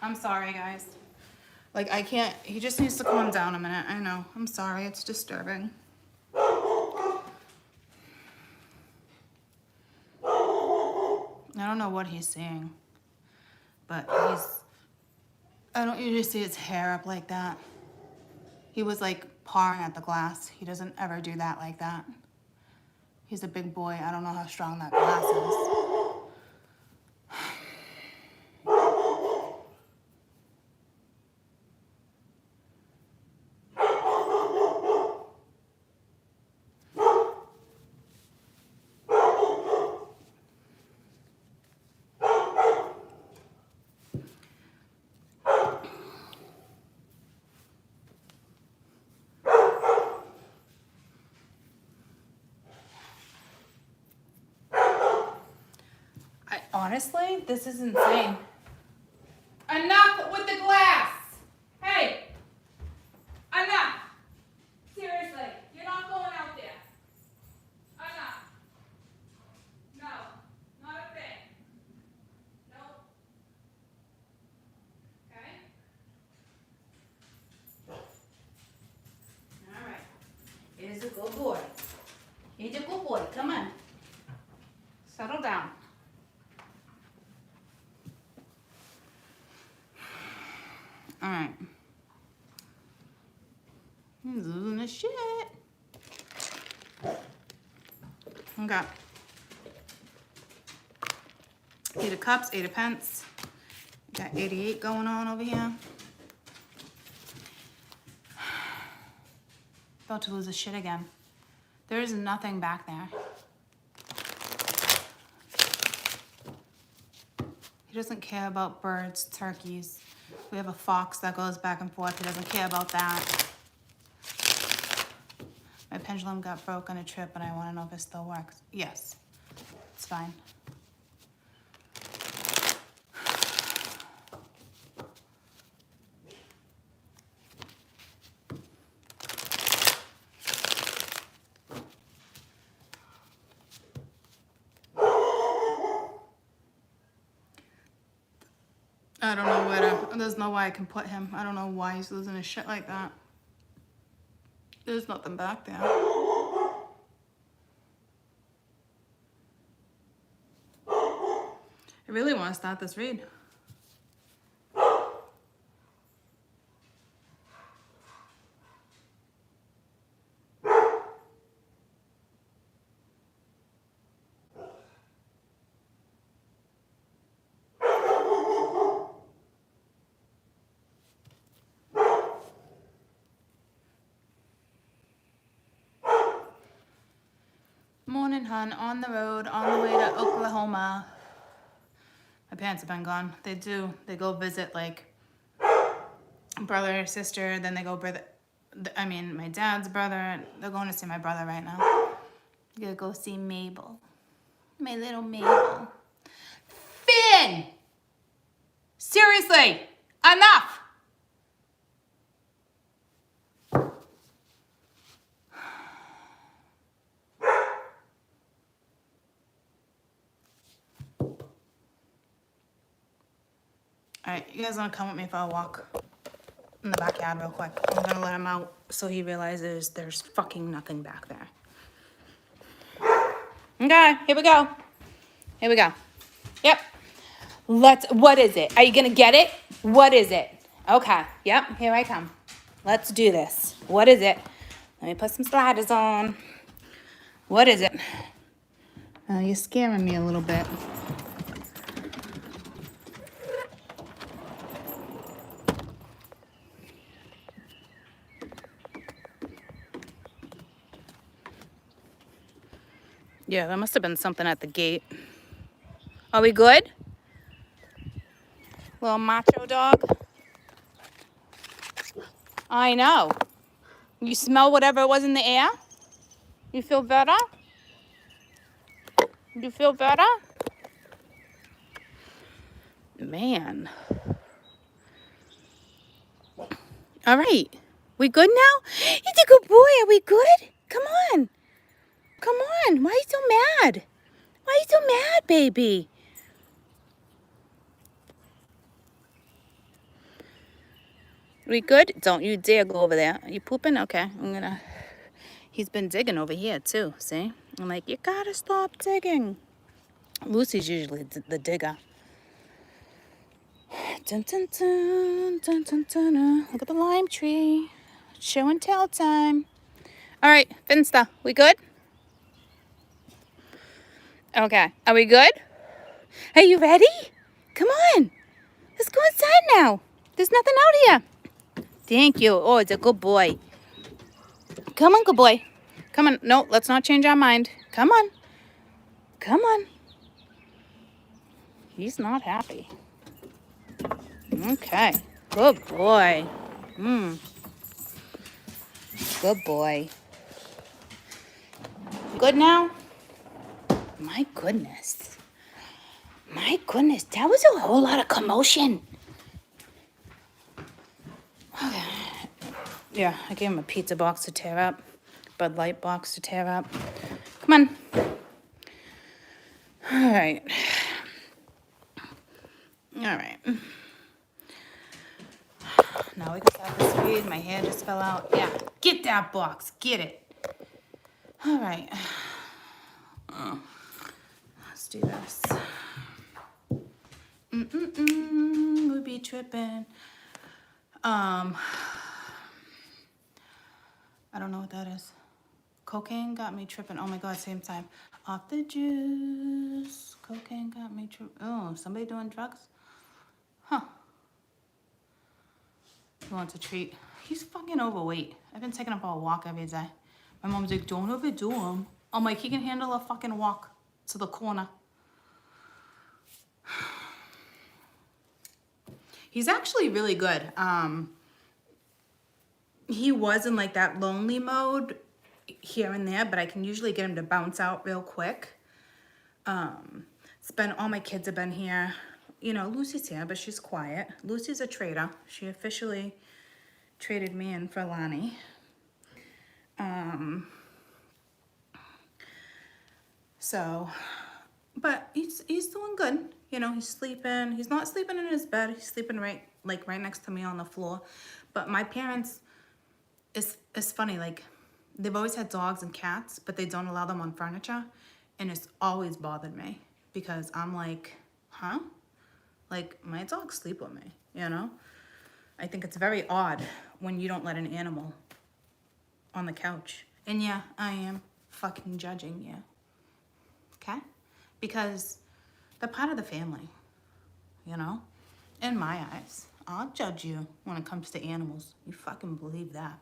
I'm sorry, guys. Like, I can't, he just needs to calm down a minute. I know. I'm sorry. It's disturbing. I don't know what he's seeing, but I don't usually see his hair up like that. He was like pawing at the glass. He doesn't ever do that like that. He's a big boy. I don't know how strong that glass is. Honestly, this is insane. Enough with the glass! Hey! Enough! Seriously, you're not going out there. Enough. No, not a thing. Nope. Okay? Alright. Here's a good boy. He's a good boy. Come on. Settle down. All right. He's losing his shit. Okay. Eight of Cups, Eight of Pence. Got 88 going on over here. About to lose his shit again. There is nothing back there. He doesn't care about birds, turkeys. We have a fox that goes back and forth. He doesn't care about that. My pendulum got broke on a trip and I want to know if it still works. Yes, it's fine. I don't know where to, there's no way I can put him. I don't know why he's losing his shit like that. There's nothing back there. I really want to start this read. Morning, hun. On the road, on the way to Oklahoma. My parents have been gone. They do. They go visit, like, brother or sister. Then they go my dad's brother. They're going to see my brother right now. Gonna go see Mabel. My little Mabel. Finn! Seriously! Enough! Alright, you guys wanna come with me for a walk in the backyard real quick? I'm gonna let him out so he realizes there's fucking nothing back there. Okay, here we go. Here we go. Yep. What is it? Are you gonna get it? What is it? Okay, yep, here I come. Let's do this. What is it? Let me put some sliders on. What is it? You're scaring me a little bit. Yeah, there must have been something at the gate. Are we good? Little macho dog? I know. You smell whatever was in the air? You feel better? You feel better? Man. All right. We good now? He's a good boy. Are we good? Come on. Come on. Why are you so mad? Why are you so mad, baby? We good? Don't you dare go over there. Are you pooping? Okay, I'm gonna... He's been digging over here too, see? I'm like, you gotta stop digging. Lucy's usually the digger. Dun, dun, dun, dun, dun, dun, dun. Look at the lime tree. Show and tell time. All right, Finsta, we good? Okay, are we good? Are you ready? Come on. Let's go inside now. There's nothing out here. Thank you. Oh, it's a good boy. Come on, good boy. Come on. No, let's not change our mind. Come on. Come on. He's not happy. Okay. Good boy. Good boy. Good now? My goodness. My goodness. That was a whole lot of commotion. Okay. Yeah, I gave him a pizza box to tear up. Bud Light box to tear up. Come on. All right. All right. Now we can start this read. My hair just fell out. Yeah, get that box. Get it. All right. Let's do this. We'll be tripping. I don't know what that is. Cocaine got me tripping. Oh my God, same time. Off the juice. Cocaine got me tripping. Oh, somebody doing drugs? Huh. He wants a treat. He's fucking overweight. I've been taking him for a walk every day. My mom's like, don't overdo him. I'm like, he can handle a fucking walk to the corner. He's actually really good. He was in like that lonely mode here and there, but I can usually get him to bounce out real quick. All my kids have been here. You know, Lucy's here, but she's quiet. Lucy's a trader. She officially traded me in for Lonnie. But he's doing good. You know, he's sleeping. He's not sleeping in his bed. He's sleeping right next to me on the floor. But my parents, it's funny, like, they've always had dogs and cats, but they don't allow them on furniture. And it's always bothered me because I'm like, huh? Like, my dogs sleep with me, you know? I think it's very odd when you don't let an animal on the couch. And yeah, I am fucking judging you. Okay? Because they're part of the family, you know? In my eyes. I'll judge you when it comes to animals. You fucking believe that.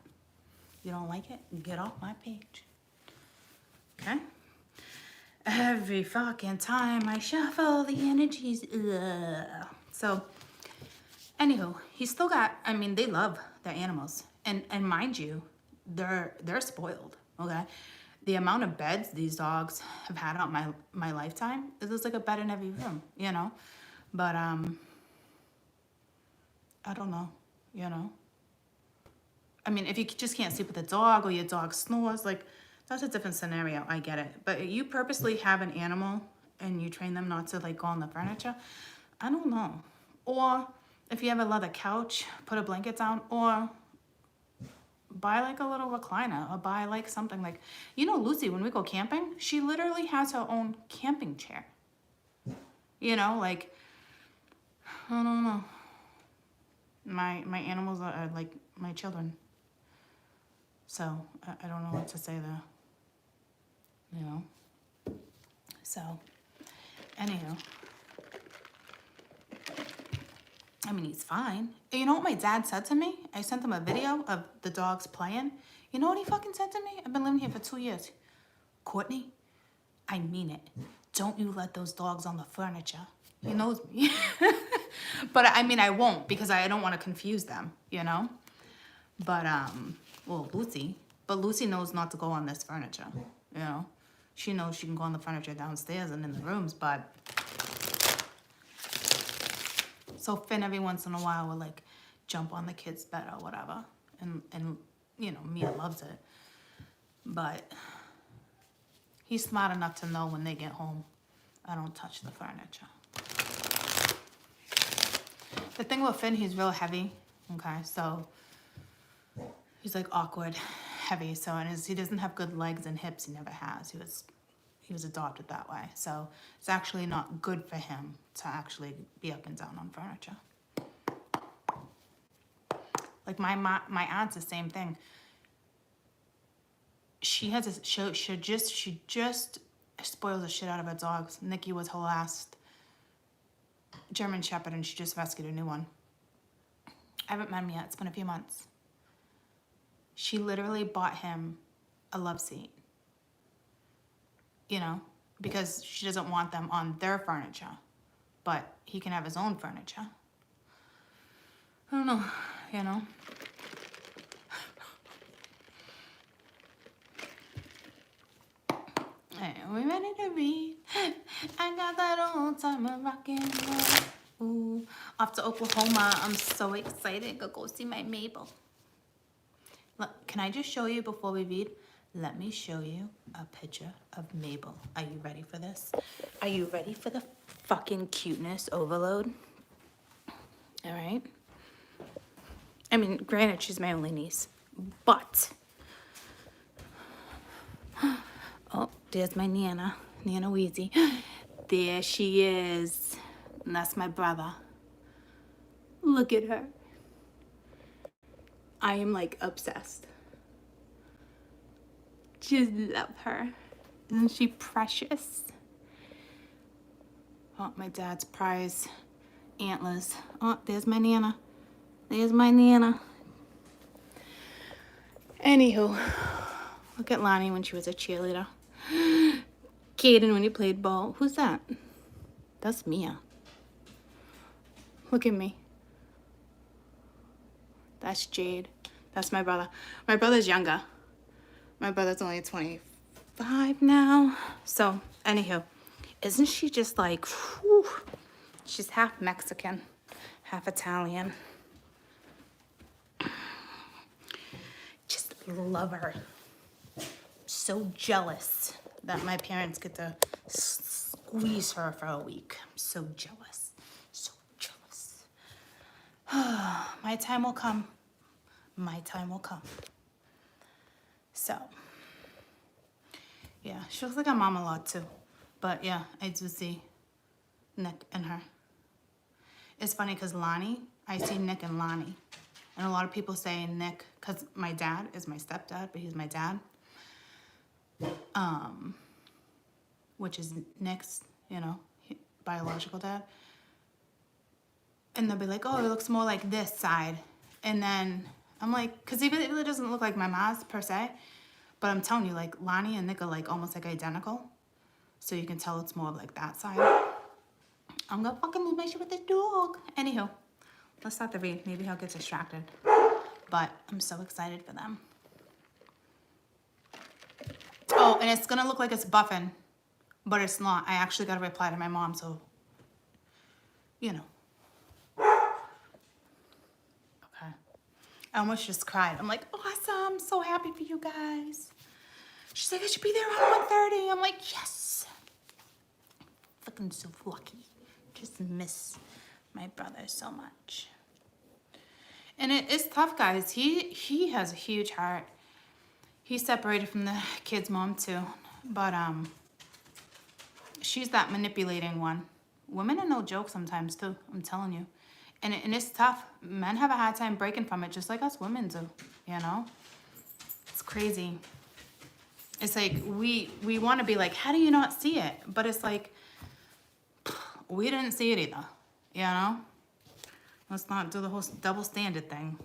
You don't like it? Get off my page. Okay? Every fucking time I shuffle the energies. Ugh. So, anywho, he's still got, I mean, they love their animals. And mind you, they're spoiled, okay? The amount of beds these dogs have had out my lifetime, there's like a bed in every room, you know? But, I don't know, you know? I mean, if you just can't sleep with a dog or your dog snores, like, that's a different scenario, I get it. But you purposely have an animal and you train them not to, like, go on the furniture, I don't know. Or if you have a leather couch, put a blanket down, or buy, like, a little recliner, or buy, like, something like, you know, Lucy, when we go camping, she literally has her own camping chair. You know, like, I don't know. My animals are like my children. So, I don't know what to say there. You know? So, anyhow. I mean, he's fine. You know what my dad said to me? I sent him a video of the dogs playing. You know what he fucking said to me? I've been living here for 2 years. Courtney, I mean it. Don't you let those dogs on the furniture. He knows me. But, I mean, I won't because I don't want to confuse them, you know? But, well, Lucy. But Lucy knows not to go on this furniture, you know? She knows she can go on the furniture downstairs and in the rooms, but... So Finn every once in a while will, like, jump on the kid's bed or whatever. And you know, Mia loves it. But he's smart enough to know when they get home, I don't touch the furniture. The thing with Finn, he's real heavy. Okay, so he's like awkward, heavy. So he doesn't have good legs and hips. He never has. He was adopted that way. So it's actually not good for him to actually be up and down on furniture. Like my aunt's the same thing. She just spoils the shit out of her dogs. Nikki was her last German Shepherd, and she just rescued a new one. I haven't met him yet. It's been a few months. She literally bought him a love seat, you know, because she doesn't want them on their furniture, but he can have his own furniture. I don't know, you know. Hey, we ready to read? I got that old timer rockin' roll. Ooh, off to Oklahoma. I'm so excited. Go see my Mabel. Look, can I just show you before we read? Let me show you a picture of Mabel. Are you ready for this? Are you ready for the fucking cuteness overload? All right. I mean, granted, she's my only niece, but... Oh, there's my Nana Weezy. There she is. And that's my brother. Look at her. I am like obsessed. Just love her. Isn't she precious? Oh, my dad's prize antlers. Oh, there's my Nana. There's my Nana. Anywho, look at Lonnie when she was a cheerleader. Caden when he played ball. Who's that? That's Mia. Look at me. That's Jade. That's my brother. My brother's younger. My brother's only 25 now. So, anywho, isn't she just like, whew, she's half Mexican, half Italian. Just love her. So jealous that my parents get to squeeze her for a week. I'm so jealous. So jealous. My time will come. My time will come. So, yeah, she looks like her mom a lot too. But yeah, I do see Nick and her. It's funny because Lonnie, I see Nick and Lonnie. And a lot of people say Nick, because my dad is my stepdad, but he's my dad. Which is Nick's, you know, biological dad. And they'll be like, oh, it looks more like this side. And then I'm like, because it really doesn't look like my mom's per se. But I'm telling you, like, Lonnie and Nick are like almost like identical. So you can tell it's more of like that side. I'm gonna fucking move my shit with the dog. Anywho, let's start the read. Maybe he'll get distracted. But I'm so excited for them. Oh, and it's gonna look like it's buffing, but it's not. I actually got a reply to my mom, so, you know. Okay. I almost just cried. I'm like, awesome, so happy for you guys. She's like, I should be there around 1:30. I'm like, yes. Fucking so lucky. Just miss my brother so much. And it is tough, guys. He has a huge heart. He's separated from the kid's mom too, but she's that manipulating one. Women are no joke sometimes too, I'm telling you. And it's tough. Men have a hard time breaking from it, just like us women do, you know? It's crazy. It's like, we want to be like, how do you not see it? But it's like, we didn't see it either, you know? Let's not do the whole double standard thing.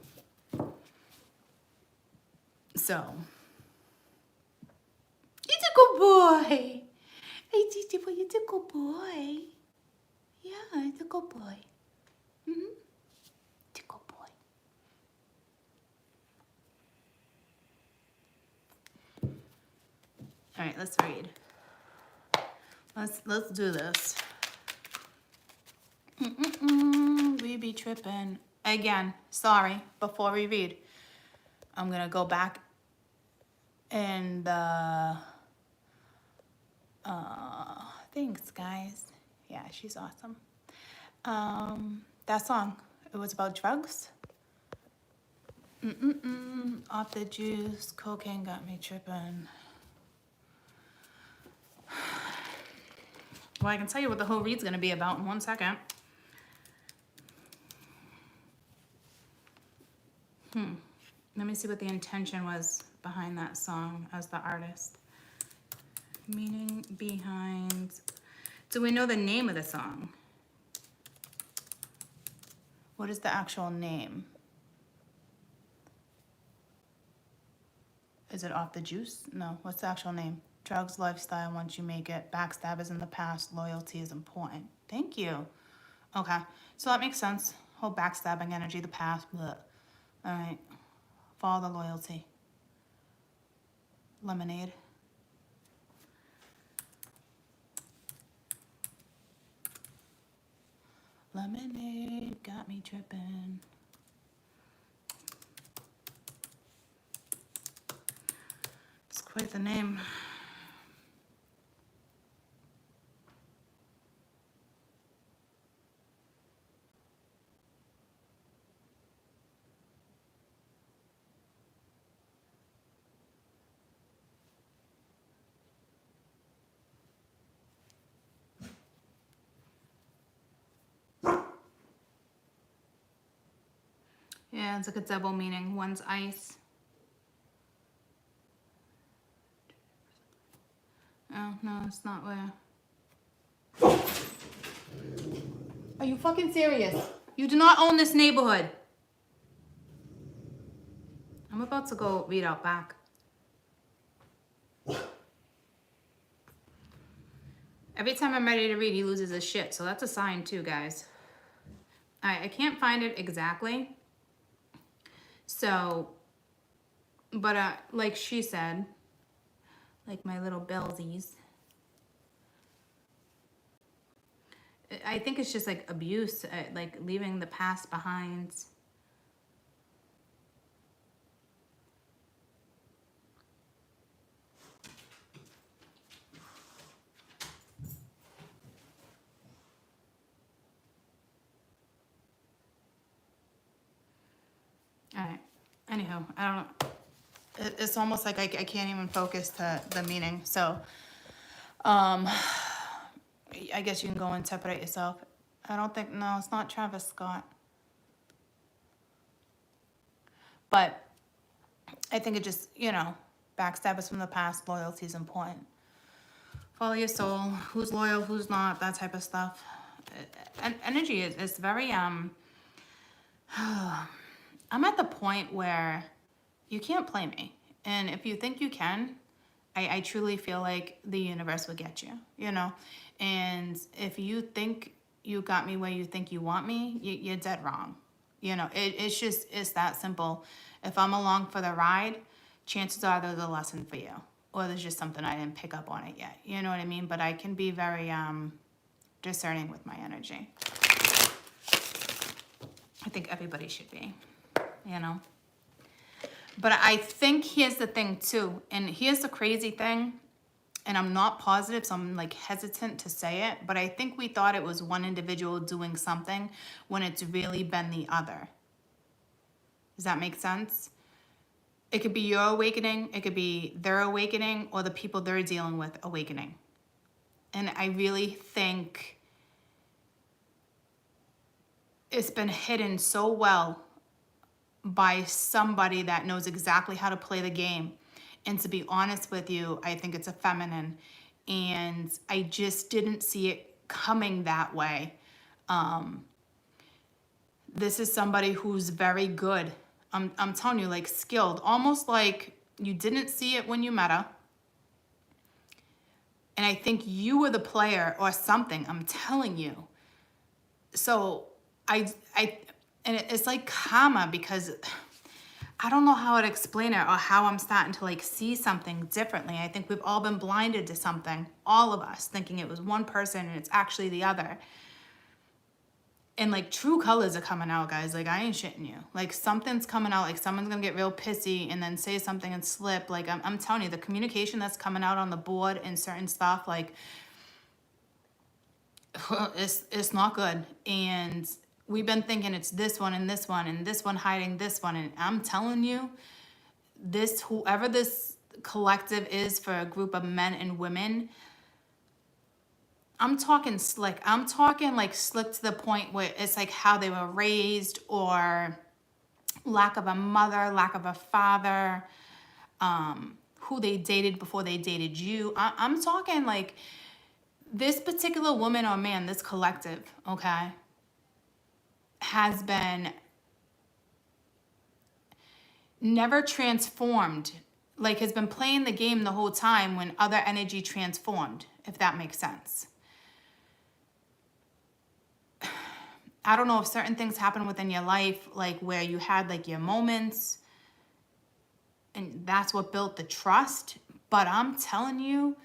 So, he's a good boy. Hey, Gigi, boy, you're a good boy. Yeah, he's a good boy. Mm-hmm. He's a good boy. All right, let's read. Let's do this. We be tripping. Again, sorry, before we read, I'm gonna go back and thanks guys. Yeah, she's awesome. That song, it was about drugs. Off the juice, cocaine got me tripping. Well, I can tell you what the whole read's gonna be about in 1 second. Let me see what the intention was behind that song as the artist. Meaning behind. Do we know the name of the song? What is the actual name? Is it Off the Juice? No. What's the actual name? Drugs, lifestyle, once you make it. Backstabbers in the past. Loyalty is important. Thank you. Okay. So that makes sense. Whole backstabbing energy, the past. Bleh. All right. Follow the loyalty. Lemonade. Lemonade got me tripping. It's quite the name. Yeah, it's like a double meaning. One's ice. Oh, no, it's not where. Are you fucking serious? You do not own this neighborhood. I'm about to go read out back. Every time I'm ready to read, he loses his shit. So that's a sign too, guys. All right, I can't find it exactly. So, but like she said, like my little bellsies, I think it's just like abuse, like leaving the past behind. All right. Anyhow, I don't know. It's almost like I can't even focus to the meaning. So, I guess you can go and interpret it yourself. I don't think, no, it's not Travis Scott. But I think it just, you know, backstabbers from the past, loyalty is important. Follow your soul, who's loyal, who's not, that type of stuff. And energy is very, I'm at the point where you can't play me. And if you think you can, I truly feel like the universe will get you, you know? And if you think you got me where you think you want me, you're dead wrong. You know, it's that simple. If I'm along for the ride, chances are there's a lesson for you. Or there's just something I didn't pick up on it yet. You know what I mean? But I can be very discerning with my energy. I think everybody should be, you know? But I think here's the thing too, and here's the crazy thing, and I'm not positive, so I'm like hesitant to say it, but I think we thought it was one individual doing something when it's really been the other. Does that make sense? It could be your awakening, it could be their awakening, or the people they're dealing with awakening. And I really think it's been hidden so well by somebody that knows exactly how to play the game. And to be honest with you, I think it's a feminine. And I just didn't see it coming that way. This is somebody who's very good. I'm telling you, like skilled, almost like you didn't see it when you met her. And I think you were the player or something, I'm telling you. So and it's like karma, because I don't know how to explain it or how I'm starting to like see something differently. I think we've all been blinded to something, all of us, thinking it was one person and it's actually the other. And like true colors are coming out, guys. Like I ain't shitting you. Like something's coming out, like someone's gonna get real pissy and then say something and slip. Like I'm telling you, the communication that's coming out on the board and certain stuff, like it's not good. And we've been thinking it's this one and this one and this one hiding this one. And I'm telling you, this, whoever this collective is for a group of men and women, I'm talking slick. I'm talking like slick to the point where it's like how they were raised, or lack of a mother, lack of a father, who they dated before they dated you. I'm talking like this particular woman or man, this collective, okay, has been never transformed, like has been playing the game the whole time when other energy transformed, if that makes sense. I don't know if certain things happen within your life, like where you had like your moments and that's what built the trust. But I'm telling you,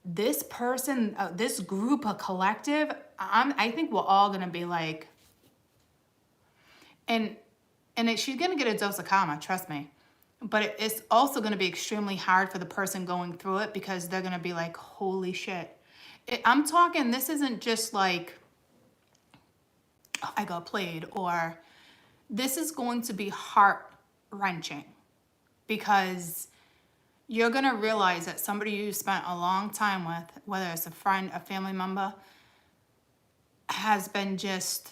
this person, this group, a collective, I think we're all going to be like, she's going to get a dose of karma, trust me. But it's also going to be extremely hard for the person going through it, because they're going to be like, holy shit. I'm talking, this isn't just like, I got played, or this is going to be heart-wrenching, because you're going to realize that somebody you spent a long time with, whether it's a friend, a family member, has been just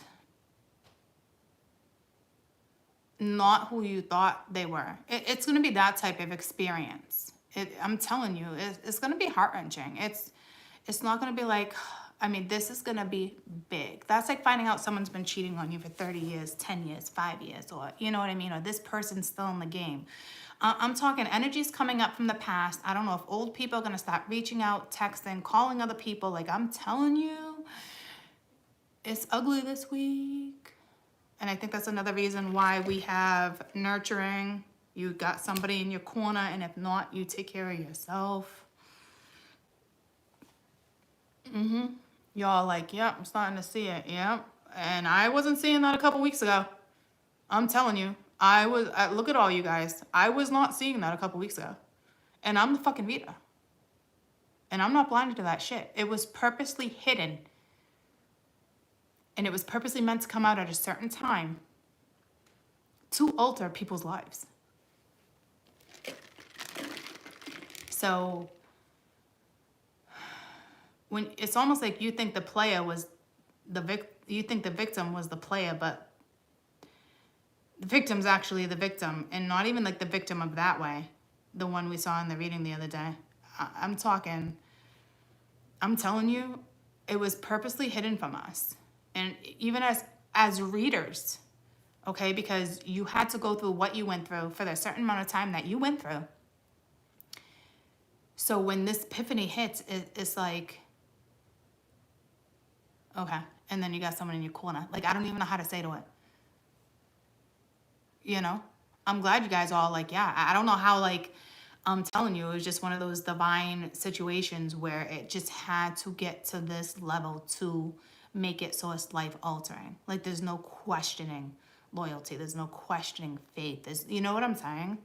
not who you thought they were. It's going to be that type of experience. I'm telling you, it's going to be heart-wrenching. It's not going to be like, I mean, this is going to be big. That's like finding out someone's been cheating on you for 30 years, 10 years, 5 years, or you know what I mean? Or this person's still in the game. I'm talking energies coming up from the past. I don't know if old people are going to start reaching out, texting, calling other people. Like, I'm telling you, it's ugly this week. And I think that's another reason why we have nurturing. You got somebody in your corner, and if not, you take care of yourself. Y'all like, yep, I'm starting to see it, yep. And I wasn't seeing that a couple weeks ago. I'm telling you, look at all you guys. I was not seeing that a couple weeks ago. And I'm the fucking reader. And I'm not blinded to that shit. It was purposely hidden. And it was purposely meant to come out at a certain time to alter people's lives. So when it's almost like you think the player was you think the victim was the player, but the victim's actually the victim, and not even like the victim of that way, the one we saw in the reading the other day. I'm telling you, it was purposely hidden from us. And even as readers, okay, because you had to go through what you went through for the certain amount of time that you went through. So when this epiphany hits, it's like, okay, and then you got someone in your corner. Like, I don't even know how to say to it. You know? I'm glad you guys all like, yeah, I don't know how, like, I'm telling you, it was just one of those divine situations where it just had to get to this level to make it so it's life altering. Like, there's no questioning loyalty. There's no questioning faith. You know what I'm saying?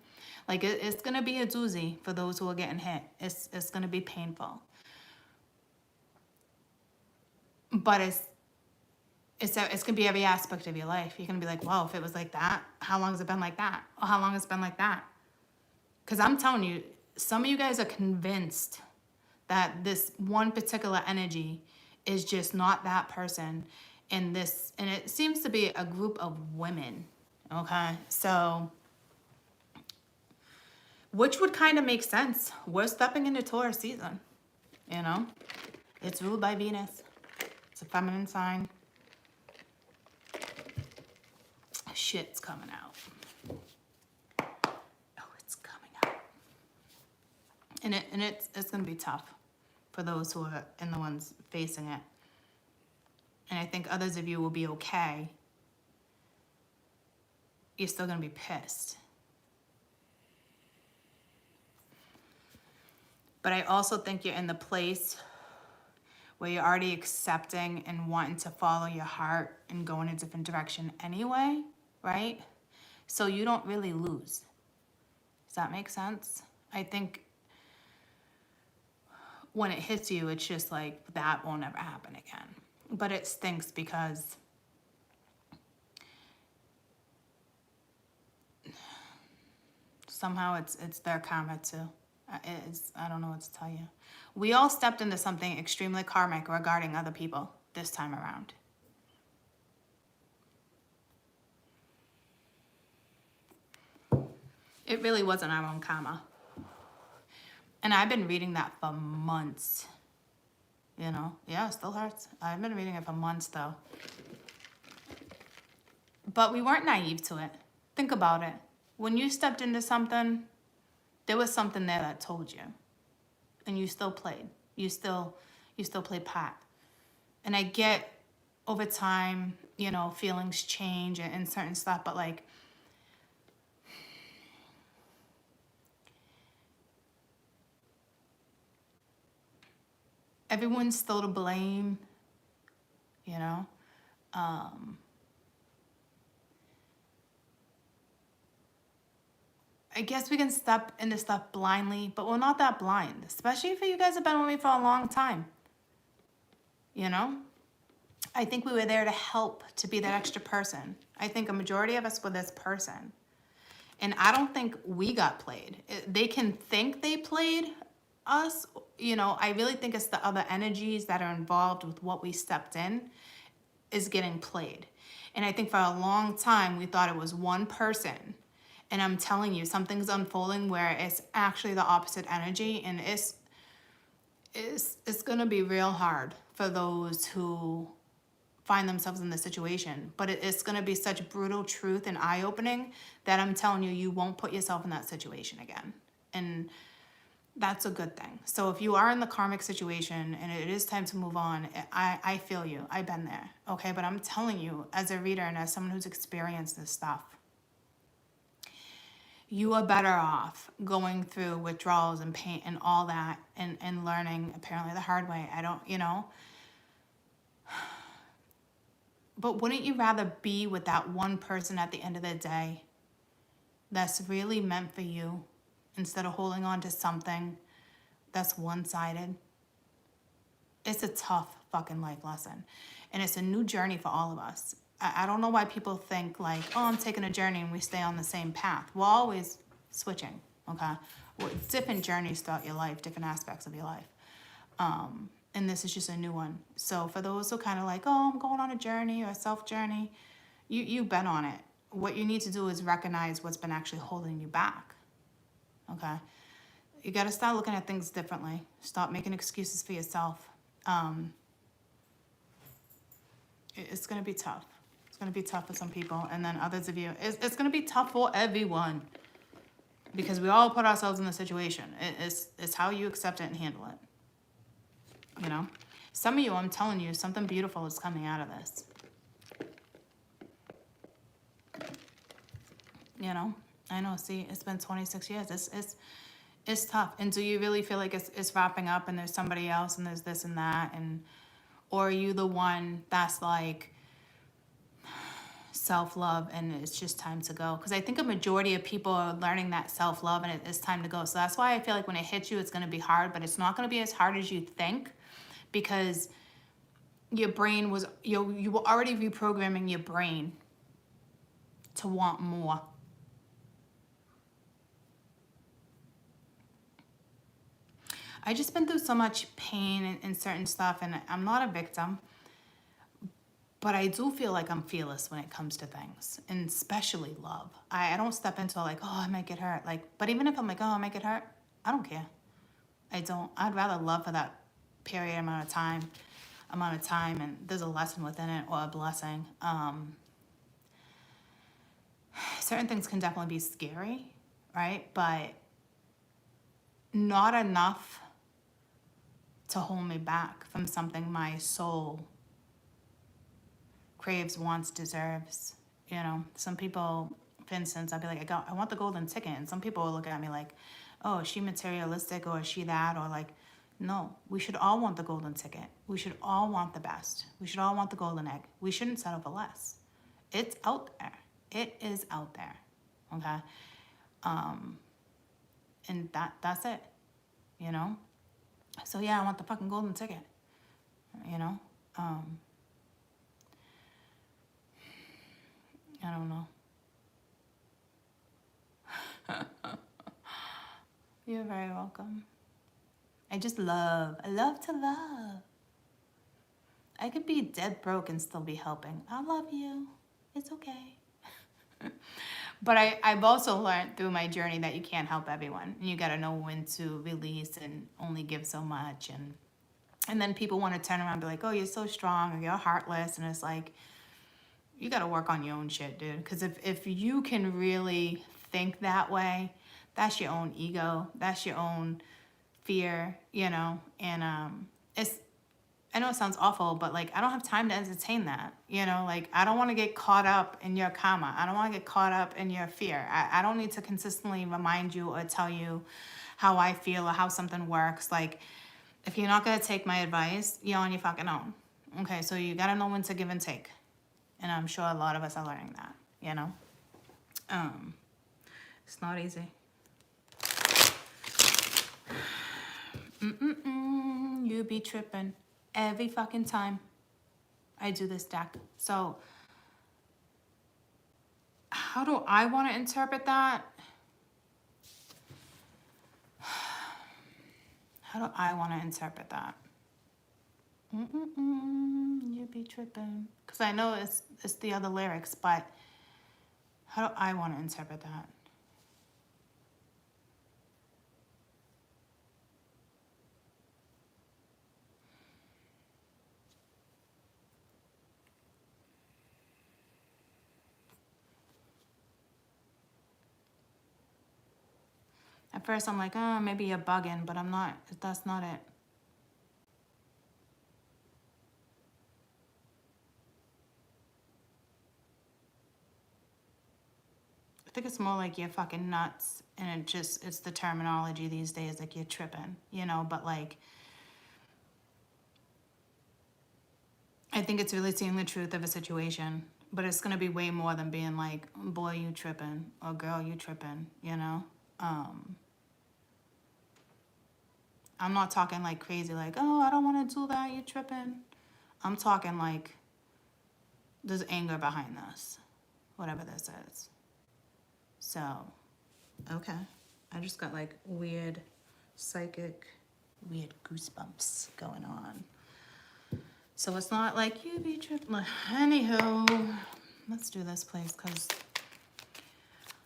Like, it's going to be a doozy for those who are getting hit. It's going to be painful. But it's going to be every aspect of your life. You're going to be like, well, if it was like that, how long has it been like that? Or how long has it been like that? Because I'm telling you, some of you guys are convinced that this one particular energy is just not that person. And it seems to be a group of women. Okay. So, which would kind of make sense. We're stepping into Taurus season. You know, it's ruled by Venus. It's a feminine sign. Shit's coming out. Oh, it's coming out. And it's going to be tough for those who are in the ones facing it. And I think others of you will be okay. You're still going to be pissed. But I also think you're in the place where you're already accepting and wanting to follow your heart and go in a different direction anyway, right? So you don't really lose. Does that make sense? I think when it hits you, it's just like, that won't ever happen again. But it stinks because somehow it's their karma too. I don't know what to tell you. We all stepped into something extremely karmic regarding other people this time around. It really wasn't our own karma. And I've been reading that for months. You know, yeah, it still hurts. I've been reading it for months though. But we weren't naive to it. Think about it. When you stepped into something, there was something there that told you. And you still played. You still played part. And I get over time, you know, feelings change and certain stuff, but like, everyone's still to blame, you know. I guess we can step into stuff blindly, but we're not that blind, especially if you guys have been with me for a long time. You know, I think we were there to help, to be that extra person. I think a majority of us were this person. And I don't think we got played. They can think they played us. You know, I really think it's the other energies that are involved with what we stepped in is getting played. And I think for a long time, we thought it was one person. And I'm telling you, something's unfolding where it's actually the opposite energy. And it's going to be real hard for those who find themselves in this situation. But it's going to be such brutal truth and eye-opening that I'm telling you, you won't put yourself in that situation again. And that's a good thing. So if you are in the karmic situation and it is time to move on, I feel you. I've been there. Okay, but I'm telling you, as a reader and as someone who's experienced this stuff, you are better off going through withdrawals and pain and all that and learning apparently the hard way. I don't, you know. But wouldn't you rather be with that one person at the end of the day that's really meant for you instead of holding on to something that's one-sided? It's a tough fucking life lesson. And it's a new journey for all of us. I don't know why people think like, oh, I'm taking a journey and we stay on the same path. We're always switching, okay? Different journeys throughout your life, different aspects of your life. And this is just a new one. So for those who kind of like, oh, I'm going on a journey or a self-journey, you've been on it. What you need to do is recognize what's been actually holding you back, okay? You got to start looking at things differently. Stop making excuses for yourself. It's going to be tough. It's going to be tough for some people. And then others of you, it's going to be tough for everyone. Because we all put ourselves in the situation. It's how you accept it and handle it. You know? Some of you, I'm telling you, something beautiful is coming out of this. You know? I know, see, it's been 26 years. It's tough. And do you really feel like it's wrapping up and there's somebody else and there's this and that? Or are you the one that's like self-love and it's just time to go? Because I think a majority of people are learning that self-love and it's time to go. So that's why I feel like when it hits you, it's going to be hard, but it's not going to be as hard as you think, because your brain was, you were already reprogramming your brain to want more. I just been through so much pain and certain stuff, and I'm not a victim, but I do feel like I'm fearless when it comes to things, and especially love. I don't step into like, oh, I might get hurt. Like, but even if I'm like, oh, I might get hurt, I don't care. I don't. I'd rather love for that period amount of time, and there's a lesson within it or a blessing. Certain things can definitely be scary, right? But not enough to hold me back from something my soul craves, wants, deserves. You know, some people, for instance, I'll be like, I want the golden ticket. And some people will look at me like, oh, is she materialistic or is she that? Or like, no, we should all want the golden ticket. We should all want the best. We should all want the golden egg. We shouldn't settle for less. It's out there. It is out there. Okay? And that's it. You know? So yeah, I want the fucking golden ticket. You know? I don't know. You're very welcome. I just love. I love to love. I could be dead broke and still be helping. I love you. It's okay. But I've also learned through my journey that you can't help everyone. You got to know when to release and only give so much. And then people want to turn around and be like, oh, you're so strong or you're heartless. And it's like, you got to work on your own shit, dude. Because if you can really think that way, that's your own ego. That's your own fear, you know. And it's, I know it sounds awful, but like, I don't have time to entertain that. You know, like, I don't want to get caught up in your karma. I don't want to get caught up in your fear. I don't need to consistently remind you or tell you how I feel or how something works. Like, if you're not going to take my advice, you're on your fucking own. Okay, so you got to know when to give and take. And I'm sure a lot of us are learning that, you know. It's not easy. You be tripping every fucking time I do this deck. So how do I want to interpret that? How do I want to interpret that? You be tripping. Because I know it's the other lyrics, but how do I want to interpret that? At first I'm like, oh, maybe you're bugging, but I'm not. That's not it. I think it's more like you're fucking nuts, and it's the terminology these days, like you're tripping, you know, but like, I think it's really seeing the truth of a situation, but it's gonna be way more than being like, boy, you tripping, or girl, you tripping, you know? I'm not talking like crazy, like, oh, I don't wanna do that, you tripping. I'm talking like, there's anger behind this, whatever this is. So, okay. I just got like weird psychic, weird goosebumps going on. So it's not like you be tripping. Anywho, let's do this, please, because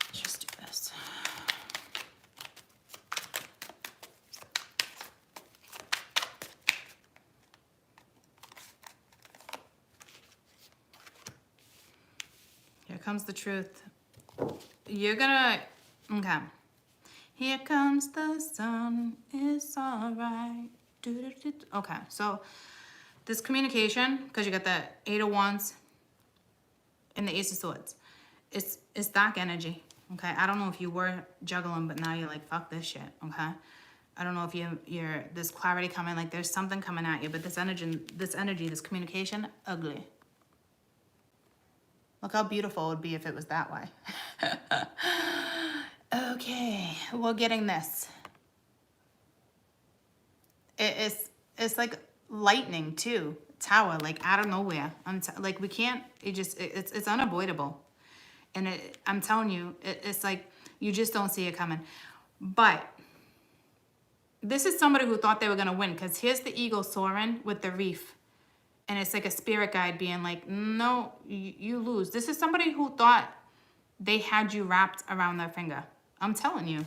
let's just do this. Here comes the truth. You're gonna, okay. Here comes the sun, it's all right. Okay, so this communication, because you got the 8 of Wands and the Ace of Swords, it's dark energy, okay? I don't know if you were juggling, but now you're like, fuck this shit, okay? I don't know if you're there's clarity coming, like there's something coming at you, but this energy, this communication, ugly. Look how beautiful it would be if it was that way. Okay, we're getting this. It's like lightning too. Tower, like out of nowhere. Like we can't. It's unavoidable. And I'm telling you, it's like you just don't see it coming. But this is somebody who thought they were gonna win, because here's the eagle soaring with the reef. And it's like a spirit guide being like, no, you lose. This is somebody who thought they had you wrapped around their finger. I'm telling you.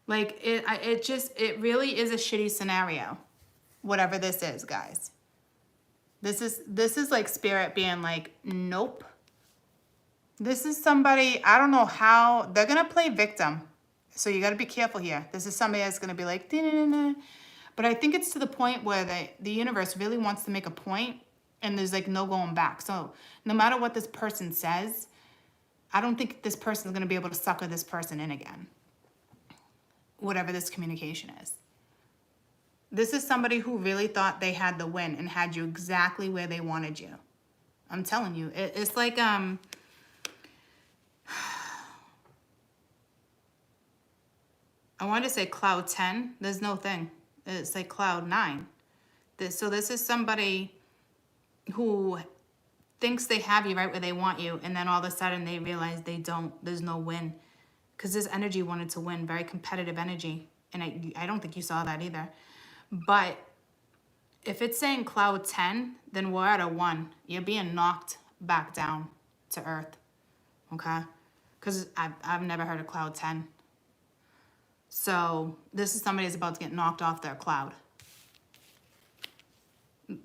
Like, it really is a shitty scenario. Whatever this is, guys. This is like spirit being like, nope. This is somebody, I don't know how, they're going to play victim. So you got to be careful here. This is somebody that's going to be like, da-da-da-da. But I think it's to the point where the universe really wants to make a point, and there's like no going back. So no matter what this person says, I don't think this person is going to be able to sucker this person in again. Whatever this communication is. This is somebody who really thought they had the win and had you exactly where they wanted you. I'm telling you, it's like, I wanted to say cloud 10. There's no thing. It's like cloud 9. So this is somebody who thinks they have you right where they want you, and then all of a sudden they realize they don't. There's no win. because this energy wanted to win, very competitive energy. And I don't think you saw that either. But if it's saying cloud 10, then we're at a 1. You're being knocked back down to earth, okay? Because I've never heard of cloud 10. So this is somebody that's about to get knocked off their cloud.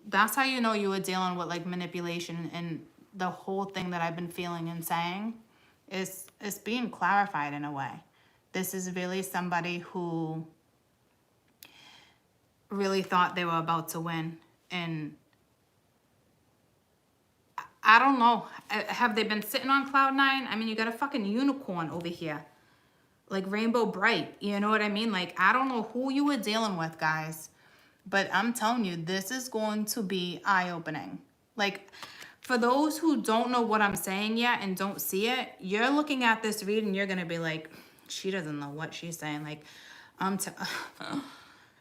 That's how you know you were dealing with like manipulation, and the whole thing that I've been feeling and saying is being clarified in a way. This is really somebody who really thought they were about to win. And I don't know. Have they been sitting on cloud 9? I mean, you got a fucking unicorn over here. Like rainbow bright. You know what I mean? Like, I don't know who you were dealing with, guys. But I'm telling you, this is going to be eye-opening. Like, for those who don't know what I'm saying yet and don't see it, you're looking at this reading, you're going to be like, she doesn't know what she's saying. Like,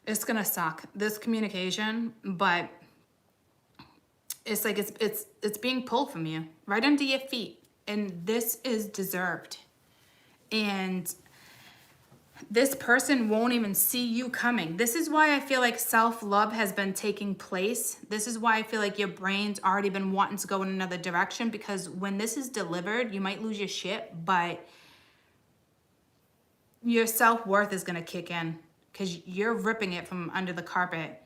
it's going to suck, this communication, but it's like it's being pulled from you right under your feet. And this is deserved. And this person won't even see you coming. This is why I feel like self-love has been taking place. This is why I feel like your brain's already been wanting to go in another direction, because when this is delivered, you might lose your shit, but your self-worth is going to kick in because you're ripping it from under the carpet,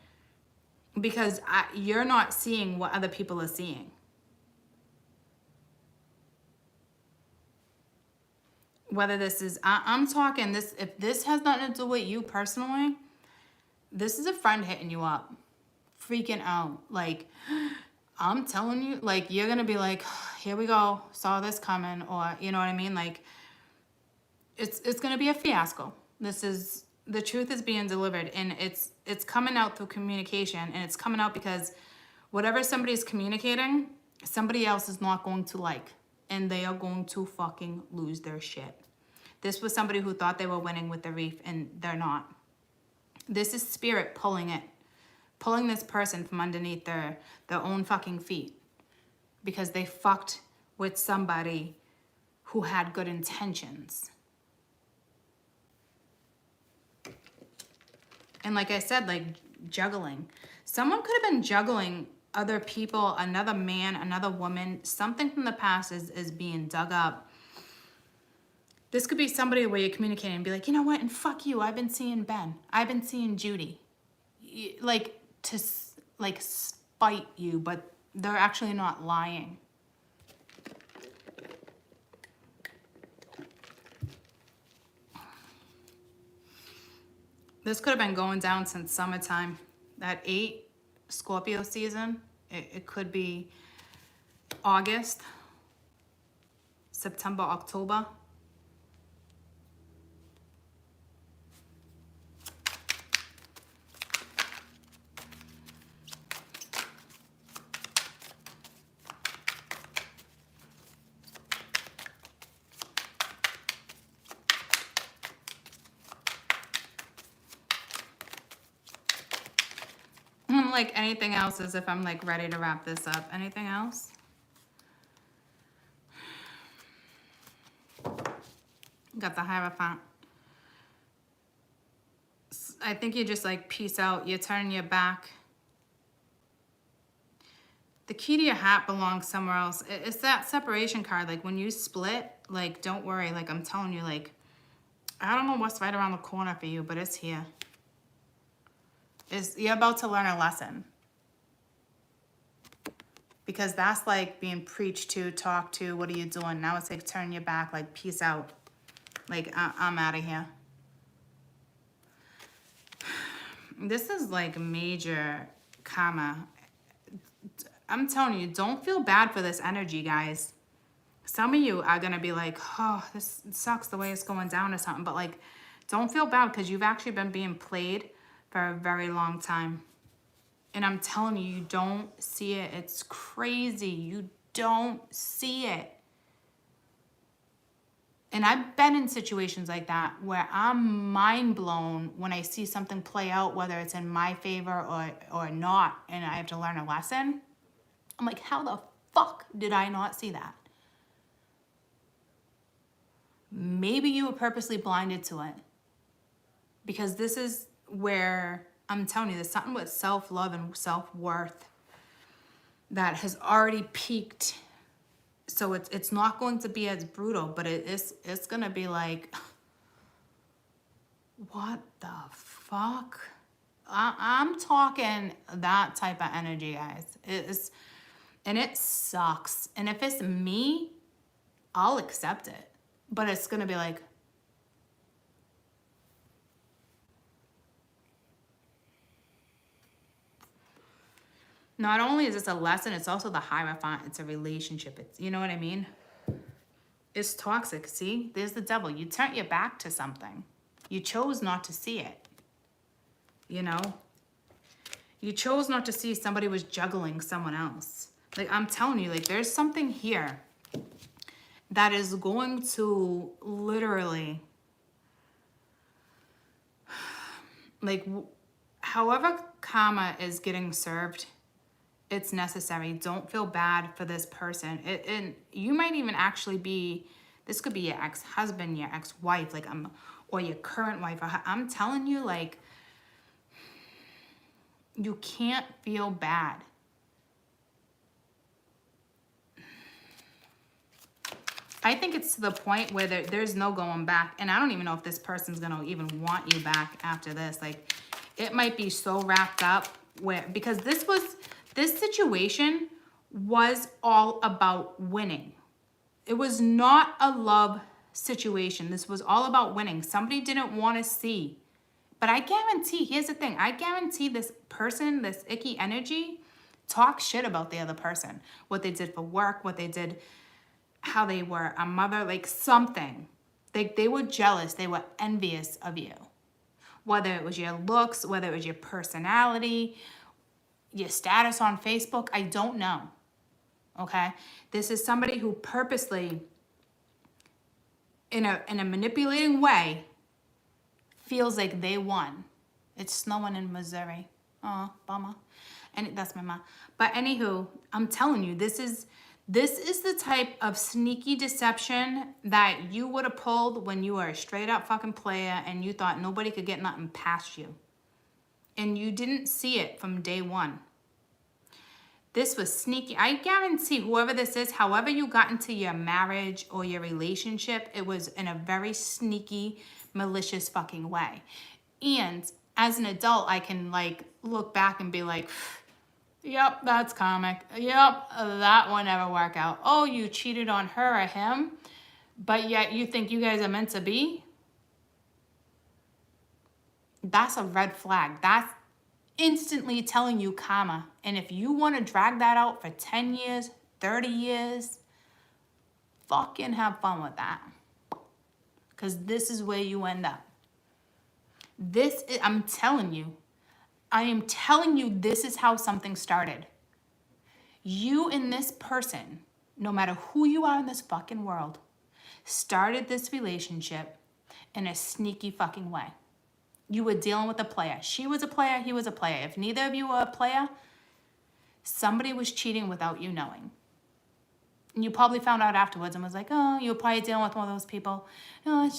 because you're not seeing what other people are seeing. Whether this is, I'm talking this, if this has nothing to do with you personally, this is a friend hitting you up, freaking out. Like, I'm telling you, like, you're going to be like, here we go, saw this coming, or, you know what I mean? Like, it's going to be a fiasco. This is, the truth is being delivered, and it's coming out through communication, and it's coming out because whatever somebody's communicating, somebody else is not going to like, and they are going to fucking lose their shit. This was somebody who thought they were winning with the reef, and they're not. This is spirit pulling it. Pulling this person from underneath their own fucking feet. Because they fucked with somebody who had good intentions. And like I said, like juggling. Someone could have been juggling other people, another man, another woman. Something from the past is being dug up. This could be somebody where you're communicating and be like, you know what, and fuck you, I've been seeing Ben. I've been seeing Judy. Like, to like spite you, but they're actually not lying. This could have been going down since summertime. That 8 Scorpio season, it could be August, September, October. Like anything else, as if I'm like ready to wrap this up. Anything else? Got the Hierophant. I think you just like peace out. You turn your back. The key to your hat belongs somewhere else. It's that separation card. Like when you split, like don't worry. Like I'm telling you, like I don't know what's right around the corner for you, but it's here. You're about to learn a lesson. Because that's like being preached to, talked to, what are you doing? Now it's like turn your back, like peace out. Like I'm out of here. This is like major karma. I'm telling you, don't feel bad for this energy, guys. Some of you are going to be like, oh, this sucks the way it's going down or something. But like, don't feel bad because you've actually been being played for a very long time. And I'm telling you, you don't see it. It's crazy. You don't see it. And I've been in situations like that where I'm mind blown when I see something play out, whether it's in my favor or not, and I have to learn a lesson. I'm like, how the fuck did I not see that? Maybe you were purposely blinded to it. Because this is where, I'm telling you, there's something with self-love and self-worth that has already peaked. So it's not going to be as brutal, but it's going to be like, what the fuck? I'm talking that type of energy, guys. And it sucks. And if it's me, I'll accept it. But it's going to be like, not only is this a lesson, it's also the Hierophant. It's a relationship. It's, you know what I mean? It's toxic. See, there's the devil. You turned your back to something. You chose not to see it. You know? You chose not to see somebody was juggling someone else. Like, I'm telling you, like, there's something here that is going to literally, like, however karma is getting served, it's necessary. Don't feel bad for this person. And you might even actually be, this could be your ex-husband, your ex-wife, like, or your current wife. I'm telling you, like, you can't feel bad. I think it's to the point where there's no going back. And I don't even know if this person's going to even want you back after this. Like, it might be so wrapped up where, because this situation was all about winning. It was not a love situation. This was all about winning. Somebody didn't want to see. But I guarantee, here's the thing. I guarantee this person, this icky energy, talk shit about the other person. What they did for work, what they did, how they were a mother, like something. They were jealous. They were envious of you. Whether it was your looks, whether it was your personality, your status on Facebook, I don't know. Okay? This is somebody who purposely, in a manipulating way, feels like they won. It's snowing in Missouri. Oh, bummer. And that's my mom. But anywho, I'm telling you, this is the type of sneaky deception that you would have pulled when you were a straight up fucking player and you thought nobody could get nothing past you. And you didn't see it from day one. This was sneaky. I guarantee whoever this is, however you got into your marriage or your relationship, it was in a very sneaky, malicious fucking way. And as an adult, I can like look back and be like, yep, that's comic. Yep, that will never work out. Oh, you cheated on her or him, but yet you think you guys are meant to be? That's a red flag. That's instantly telling you karma. And if you want to drag that out for 10 years, 30 years, fucking have fun with that. Because this is where you end up. I'm telling you, I am telling you, this is how something started. You and this person, no matter who you are in this fucking world, started this relationship in a sneaky fucking way. You were dealing with a player. She was a player, he was a player. If neither of you were a player, somebody was cheating without you knowing. And you probably found out afterwards and was like, oh, you were probably dealing with one of those people. No,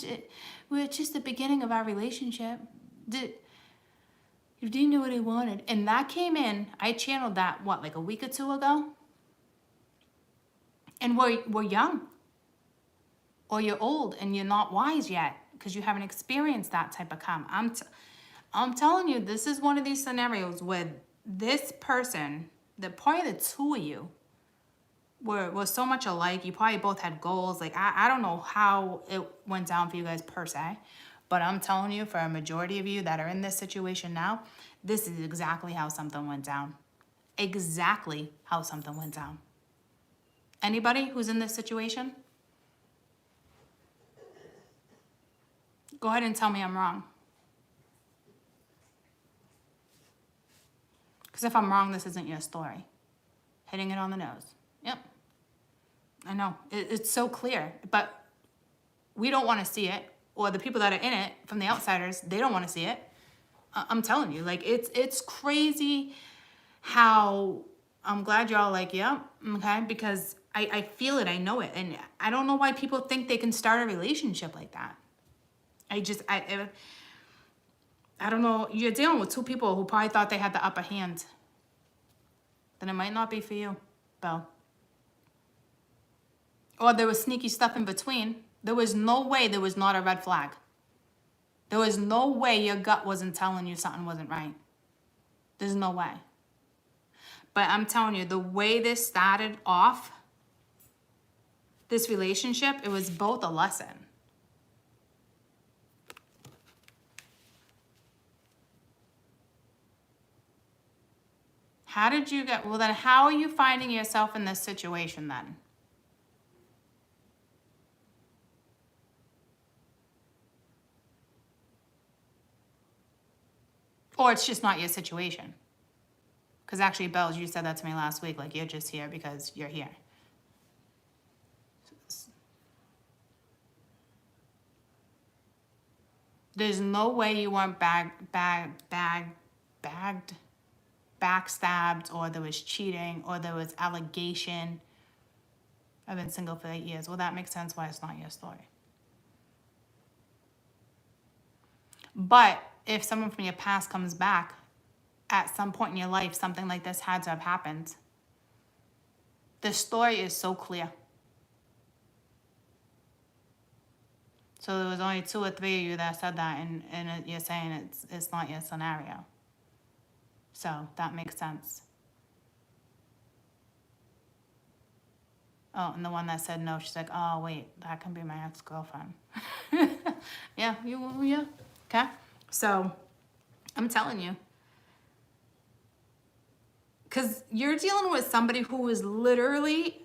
we're just the beginning of our relationship. You didn't know what I wanted. And that came in, I channeled that, what, like a week or two ago? And we're young. Or you're old and you're not wise yet because you haven't experienced that type of karma. I'm telling you, this is one of these scenarios where this person, probably the two of you, were so much alike. You probably both had goals. Like, I don't know how it went down for you guys per se, but I'm telling you, for a majority of you that are in this situation now, this is exactly how something went down. Exactly how something went down. Anybody who's in this situation? Go ahead and tell me I'm wrong. Because if I'm wrong, this isn't your story. Hitting it on the nose. Yep. I know. It's so clear. But we don't want to see it. Or the people that are in it, from the outsiders, they don't want to see it. I'm telling you. Like, it's crazy how I'm glad y'all like, yeah, okay? Because I feel it, I know it. And I don't know why people think they can start a relationship like that. I don't know. You're dealing with two people who probably thought they had the upper hand. Then it might not be for you, Bill. Or there was sneaky stuff in between. There was no way there was not a red flag. There was no way your gut wasn't telling you something wasn't right. There's no way. But I'm telling you, the way this started off, this relationship, it was both a lesson. How did you get, well then how are you finding yourself in this situation then? Or it's just not your situation. Because actually, Bells, you said that to me last week, like you're just here because you're here. There's no way you weren't backstabbed, or there was cheating, or there was allegation. I've been single for 8 years. Well, that makes sense why it's not your story. But if someone from your past comes back, at some point in your life, something like this had to have happened. The story is so clear. So there was only 2 or 3 of you that said that, and you're saying it's not your scenario. So that makes sense. Oh, and the one that said no, she's like, oh wait, that can be my ex-girlfriend. Yeah, okay. So I'm telling you, because you're dealing with somebody who was literally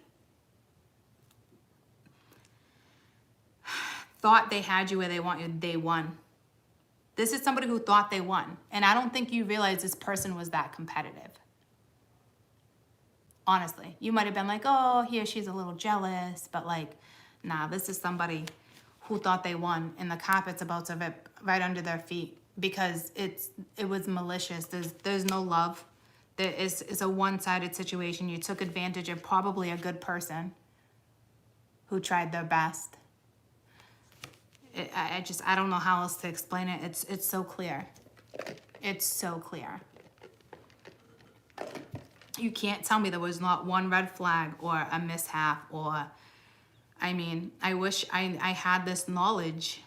thought they had you where they want you day one. This is somebody who thought they won. And I don't think you realize this person was that competitive. Honestly, you might have been like, oh, here she's a little jealous, but like, nah, this is somebody who thought they won, and the carpet's about to rip right under their feet because it was malicious. There's no love. It's a one-sided situation. You took advantage of probably a good person who tried their best. I don't know how else to explain it. It's so clear. It's so clear. You can't tell me there was not one red flag or a mishap, or, I mean, I wish I had this knowledge.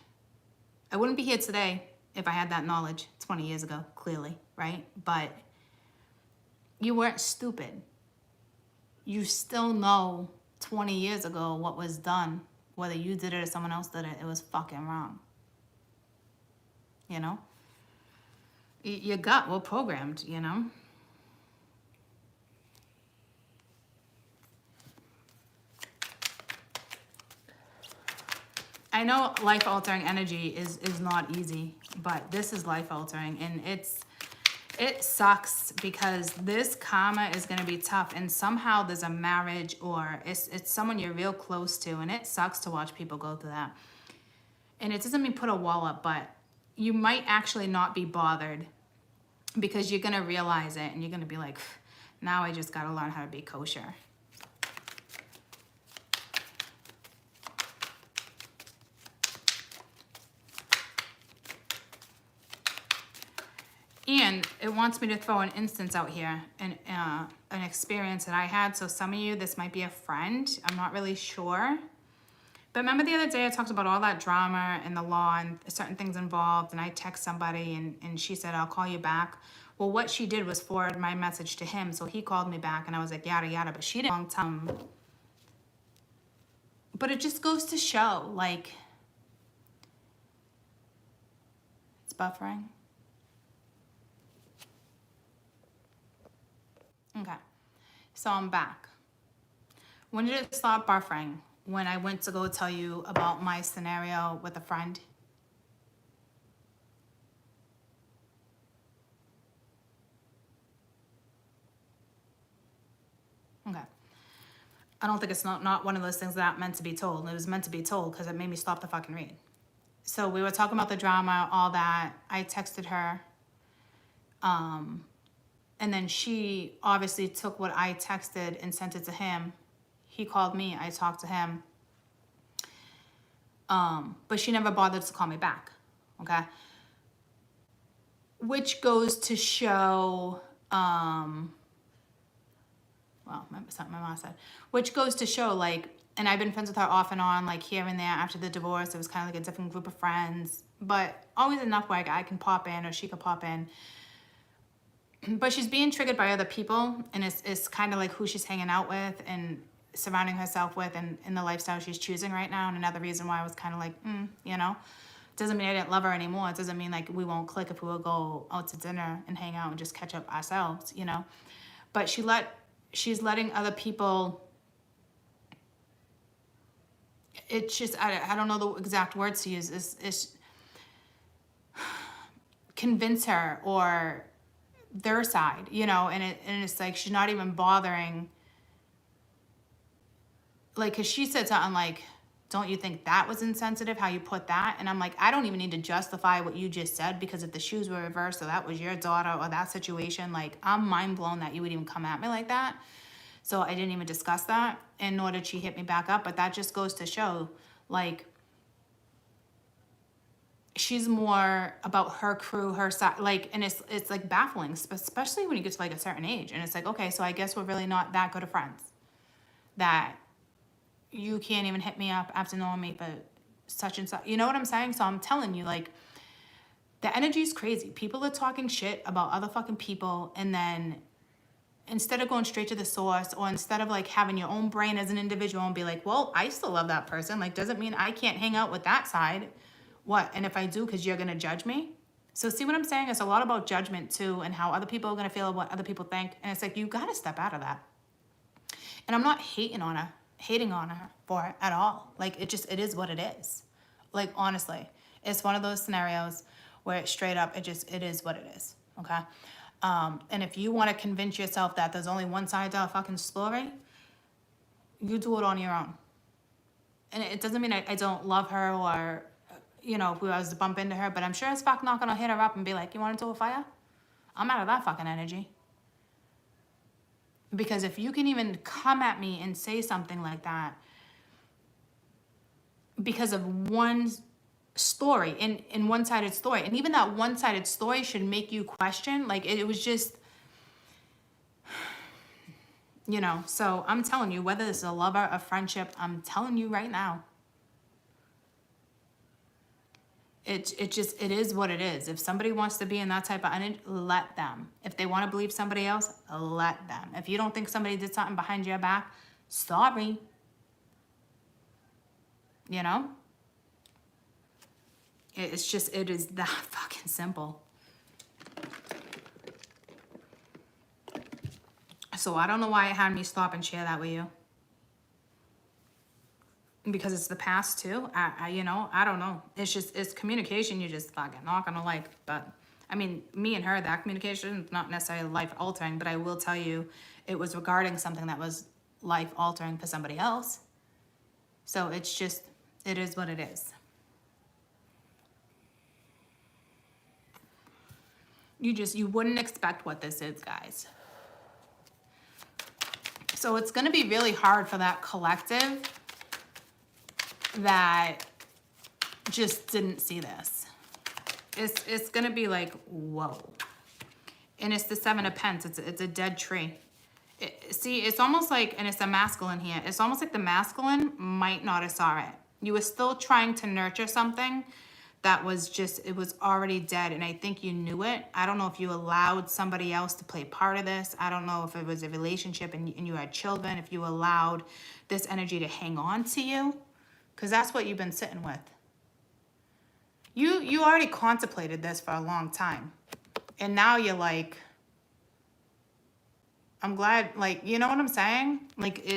I wouldn't be here today if I had that knowledge 20 years ago, clearly, right? But you weren't stupid. You still know 20 years ago what was done, whether you did it or someone else did it, it was fucking wrong. You know? Your gut, we're programmed, you know? I know life-altering energy is not easy, but this is life-altering, and it sucks because this karma is going to be tough, and somehow there's a marriage, or it's someone you're real close to, and it sucks to watch people go through that. And it doesn't mean put a wall up, but you might actually not be bothered because you're going to realize it, and you're going to be like, now I just got to learn how to be kosher. And it wants me to throw an instance out here, an experience that I had. So some of you, this might be a friend. I'm not really sure. But remember the other day I talked about all that drama and the law and certain things involved, and I text somebody and she said, I'll call you back. Well, what she did was forward my message to him. So he called me back and I was like, yada, yada. But she didn't tell him. But it just goes to show, like, it's buffering. Okay, so I'm back. When did it stop buffering? When I went to go tell you about my scenario with a friend. Okay. I don't think it's not one of those things that meant to be told. It was meant to be told because it made me stop the fucking read. So we were talking about the drama, all that. I texted her. And then she obviously took what I texted and sent it to him. He called me, I talked to him. But she never bothered to call me back, okay? Which goes to show, well, something my mom said, which goes to show, like, and I've been friends with her off and on, like here and there. After the divorce, it was kind of like a different group of friends, but always enough where I can pop in or she could pop in. But she's being triggered by other people, and it's kind of like who she's hanging out with and surrounding herself with, and in the lifestyle she's choosing right now. And another reason why I was kind of like, you know, doesn't mean I didn't love her anymore. It doesn't mean like we won't click if we will go out to dinner and hang out and just catch up ourselves, you know. But she's letting other people, it's just, I don't know the exact words to use, is convince her or their side, you know, and it's like she's not even bothering, like, because she said something like, don't you think that was insensitive how you put that? And I'm like, I don't even need to justify what you just said, because if the shoes were reversed or that was your daughter or that situation, like, I'm mind blown that you would even come at me like that. So I didn't even discuss that, and nor did she hit me back up. But that just goes to show, like, she's more about her crew, her side, like, and it's like baffling, especially when you get to like a certain age. And it's like, okay, so I guess we're really not that good of friends, that you can't even hit me up after knowing me, but such and such, you know what I'm saying? So I'm telling you, like, the energy is crazy. People are talking shit about other fucking people, and then instead of going straight to the source, or instead of like having your own brain as an individual and be like, well, I still love that person, like, doesn't mean I can't hang out with that side. What? And if I do, because you're gonna judge me? So see what I'm saying? It's a lot about judgment too, and how other people are gonna feel, what other people think. And it's like, you gotta step out of that. And I'm not hating on her for it at all. Like, it is what it is. Like, honestly, it's one of those scenarios where it's straight up, it is what it is, okay? And if you want to convince yourself that there's only one side to a fucking story, you do it on your own. And it doesn't mean I don't love her, or, you know, if I was to bump into her, but I'm sure as fuck not gonna hit her up and be like, you want to do a fire? I'm out of that fucking energy. Because if you can even come at me and say something like that because of one story, in one-sided story, and even that one-sided story should make you question, like, it was just, you know. So I'm telling you, whether this is a lover, a friendship, I'm telling you right now, it is what it is. If somebody wants to be in that type of energy, let them. If they want to believe somebody else, let them. If you don't think somebody did something behind your back, sorry. You know? It is that fucking simple. So I don't know why it had me stop and share that with you. Because it's the past too. You know, I don't know. It's communication you just fucking not gonna like. But I mean, me and her, that communication is not necessarily life altering, but I will tell you, it was regarding something that was life altering for somebody else. So it is what it is. You wouldn't expect what this is, guys. So it's gonna be really hard for that collective that just didn't see this. It's gonna be like, whoa. And it's the Seven of Pentacles. It's a dead tree. See, it's almost like, and it's a masculine here, it's almost like the masculine might not have saw it. You were still trying to nurture something that was just, it was already dead, and I think you knew it. I don't know if you allowed somebody else to play part of this. I don't know if it was a relationship and you had children, if you allowed this energy to hang on to you. Because that's what you've been sitting with. You already contemplated this for a long time. And now you're like, I'm glad, like, you know what I'm saying? Like,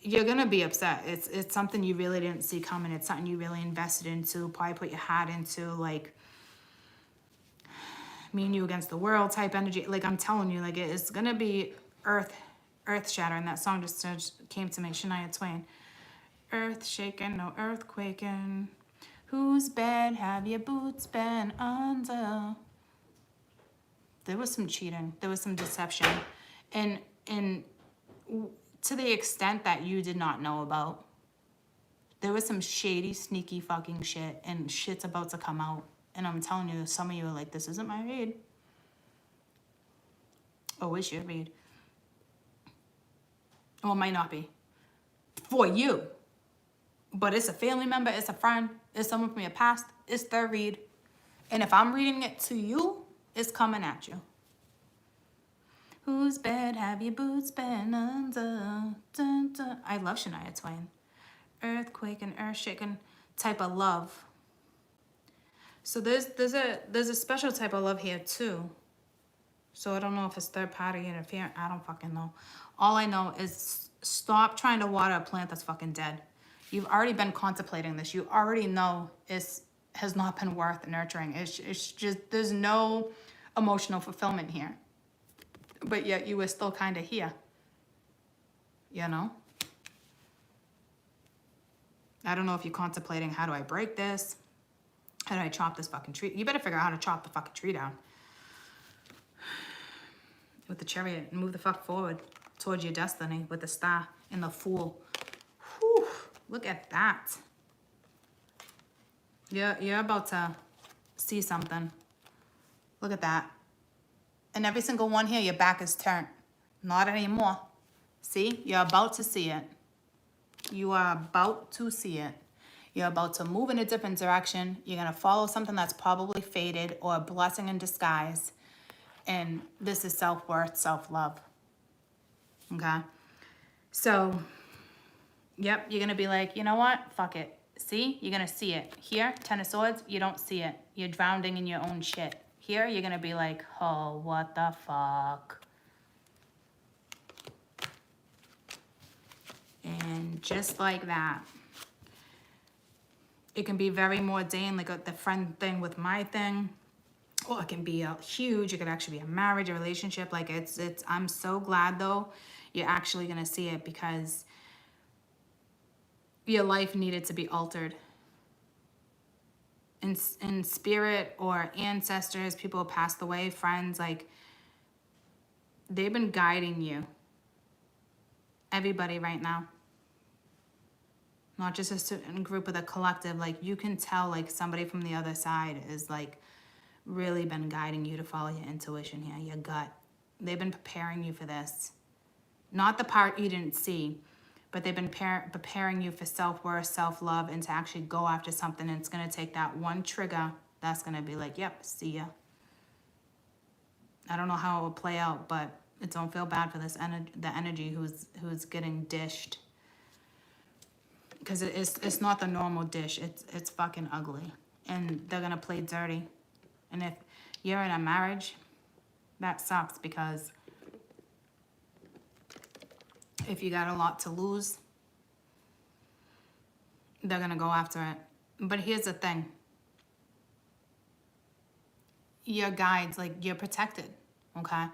you're going to be upset. It's something you really didn't see coming. It's something you really invested into, probably put your heart into, like, me and you against the world type energy. Like, I'm telling you, like, it's going to be earth shattering. That song just came to me, Shania Twain. Earth shaking, no earthquaking. Whose bed have your boots been under? There was some cheating. There was some deception. And to the extent that you did not know about. There was some shady, sneaky fucking shit, and shit's about to come out. And I'm telling you, some of you are like, this isn't my read. Oh, it's your read. Or it might not be. For you. But it's a family member, it's a friend, it's someone from your past, it's their read. And if I'm reading it to you, it's coming at you. Whose bed have your boots been under? Dun, dun. I love Shania Twain. Earthquake and earth-shaking type of love. So there's a special type of love here too. So I don't know if it's third party interference. I don't fucking know. All I know is stop trying to water a plant that's fucking dead. You've already been contemplating this. You already know it has not been worth nurturing. It's just, there's no emotional fulfillment here. But yet you were still kind of here. You know? I don't know if you're contemplating, how do I break this? How do I chop this fucking tree? You better figure out how to chop the fucking tree down. With the chariot and move the fuck forward towards your destiny with the star and the fool. Whew, look at that. You're about to see something. Look at that. And every single one here, your back is turned. Not anymore. See? You're about to see it. You are about to see it. You're about to move in a different direction. You're going to follow something that's probably faded or a blessing in disguise. And this is self-worth, self-love. Okay? So, yep, you're going to be like, you know what? Fuck it. See? You're going to see it. Here, Ten of Swords, you don't see it. You're drowning in your own shit. Here, you're going to be like, oh, what the fuck? And just like that. It can be very mundane, like the friend thing with my thing. Or it can be huge. It could actually be a marriage, a relationship. Like it's. I'm so glad though, you're actually gonna see it because your life needed to be altered. In spirit or ancestors, people passed away, friends, like they've been guiding you. Everybody right now. Not just a certain group of the collective. Like you can tell like somebody from the other side is like really been guiding you to follow your intuition here, your gut. They've been preparing you for this. Not the part you didn't see, but they've been preparing you for self-worth, self-love, and to actually go after something. And it's going to take that one trigger that's going to be like, yep, see ya. I don't know how it will play out, but it don't feel bad for this the energy who's getting dished. Because it's not the normal dish. It's fucking ugly. And they're going to play dirty. And if you're in a marriage, that sucks because if you got a lot to lose, they're going to go after it. But here's the thing. Your guides, like you're protected, okay?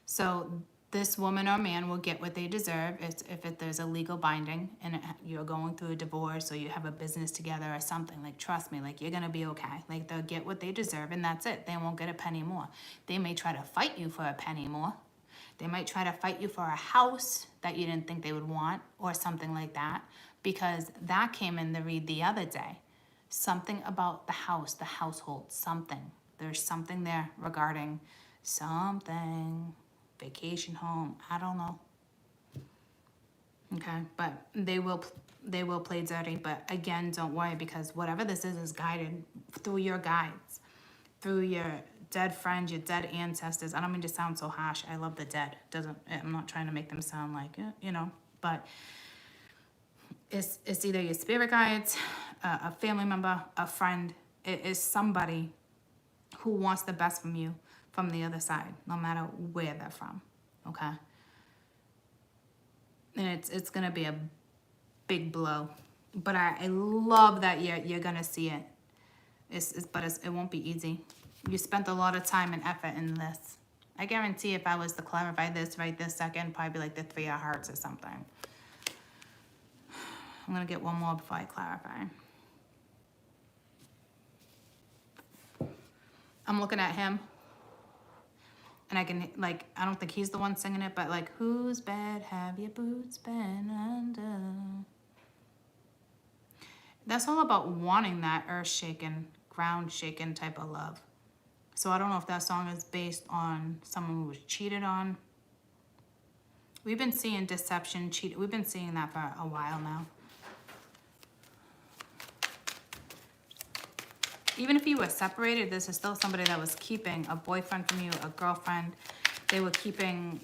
So this woman or man will get what they deserve if there's a legal binding and you're going through a divorce or you have a business together or something. Like, trust me, like, you're going to be okay. Like, they'll get what they deserve and that's it. They won't get a penny more. They may try to fight you for a penny more. They might try to fight you for a house that you didn't think they would want or something like that, because that came in the read the other day. Something about the house, the household, something. There's something there regarding something. Vacation home, I don't know. Okay, but they will play dirty. But again, don't worry, because whatever this is guided through your guides, through your dead friends, your dead ancestors. I don't mean to sound so harsh. I love the dead. I'm not trying to make them sound like you know, but it's either your spirit guides, a family member, a friend. It is somebody who wants the best from you. From the other side, no matter where they're from, okay? And it's gonna be a big blow, but I love that you're gonna see it. It won't be easy. You spent a lot of time and effort in this. I guarantee if I was to clarify this right this second, probably like the 3 of Hearts or something. I'm gonna get one more before I clarify. I'm looking at him. And I can, like, I don't think he's the one singing it, but like, whose bed have your boots been under? That's all about wanting that earth shaken, ground shaken type of love. So I don't know if that song is based on someone who was cheated on. We've been seeing deception, cheat. We've been seeing that for a while now. Even if you were separated, this is still somebody that was keeping a boyfriend from you, a girlfriend. They were keeping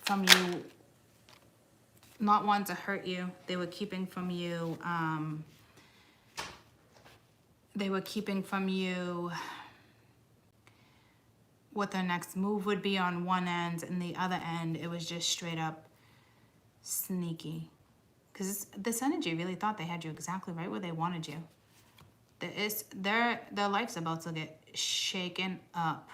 from you, not wanting to hurt you. They were keeping from you, what their next move would be on one end, and the other end, it was just straight up sneaky. Because this energy really thought they had you exactly right where they wanted you. Their life's about to get shaken up.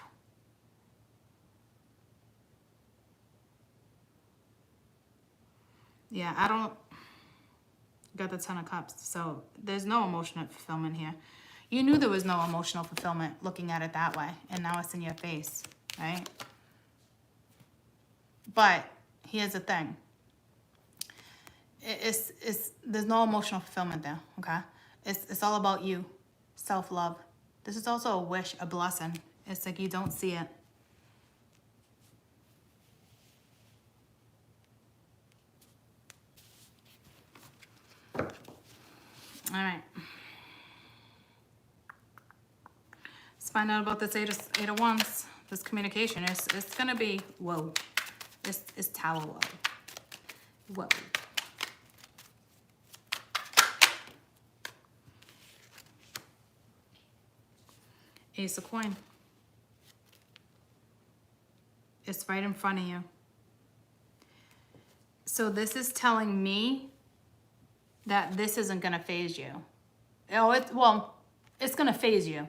Yeah, I don't got the Ten of Cups, so there's no emotional fulfillment here. You knew there was no emotional fulfillment looking at it that way, and now it's in your face, right? But here's the thing. There's no emotional fulfillment there, okay? It's all about you, self-love. This is also a wish, a blessing. It's like you don't see it. All right. Let's find out about this Eight of Wands. This communication is, it's gonna be, whoa. It's Tower, whoa. Whoa. Ace of Coin. It's right in front of you. So this is telling me that this isn't gonna phase you. Oh, it's gonna phase you.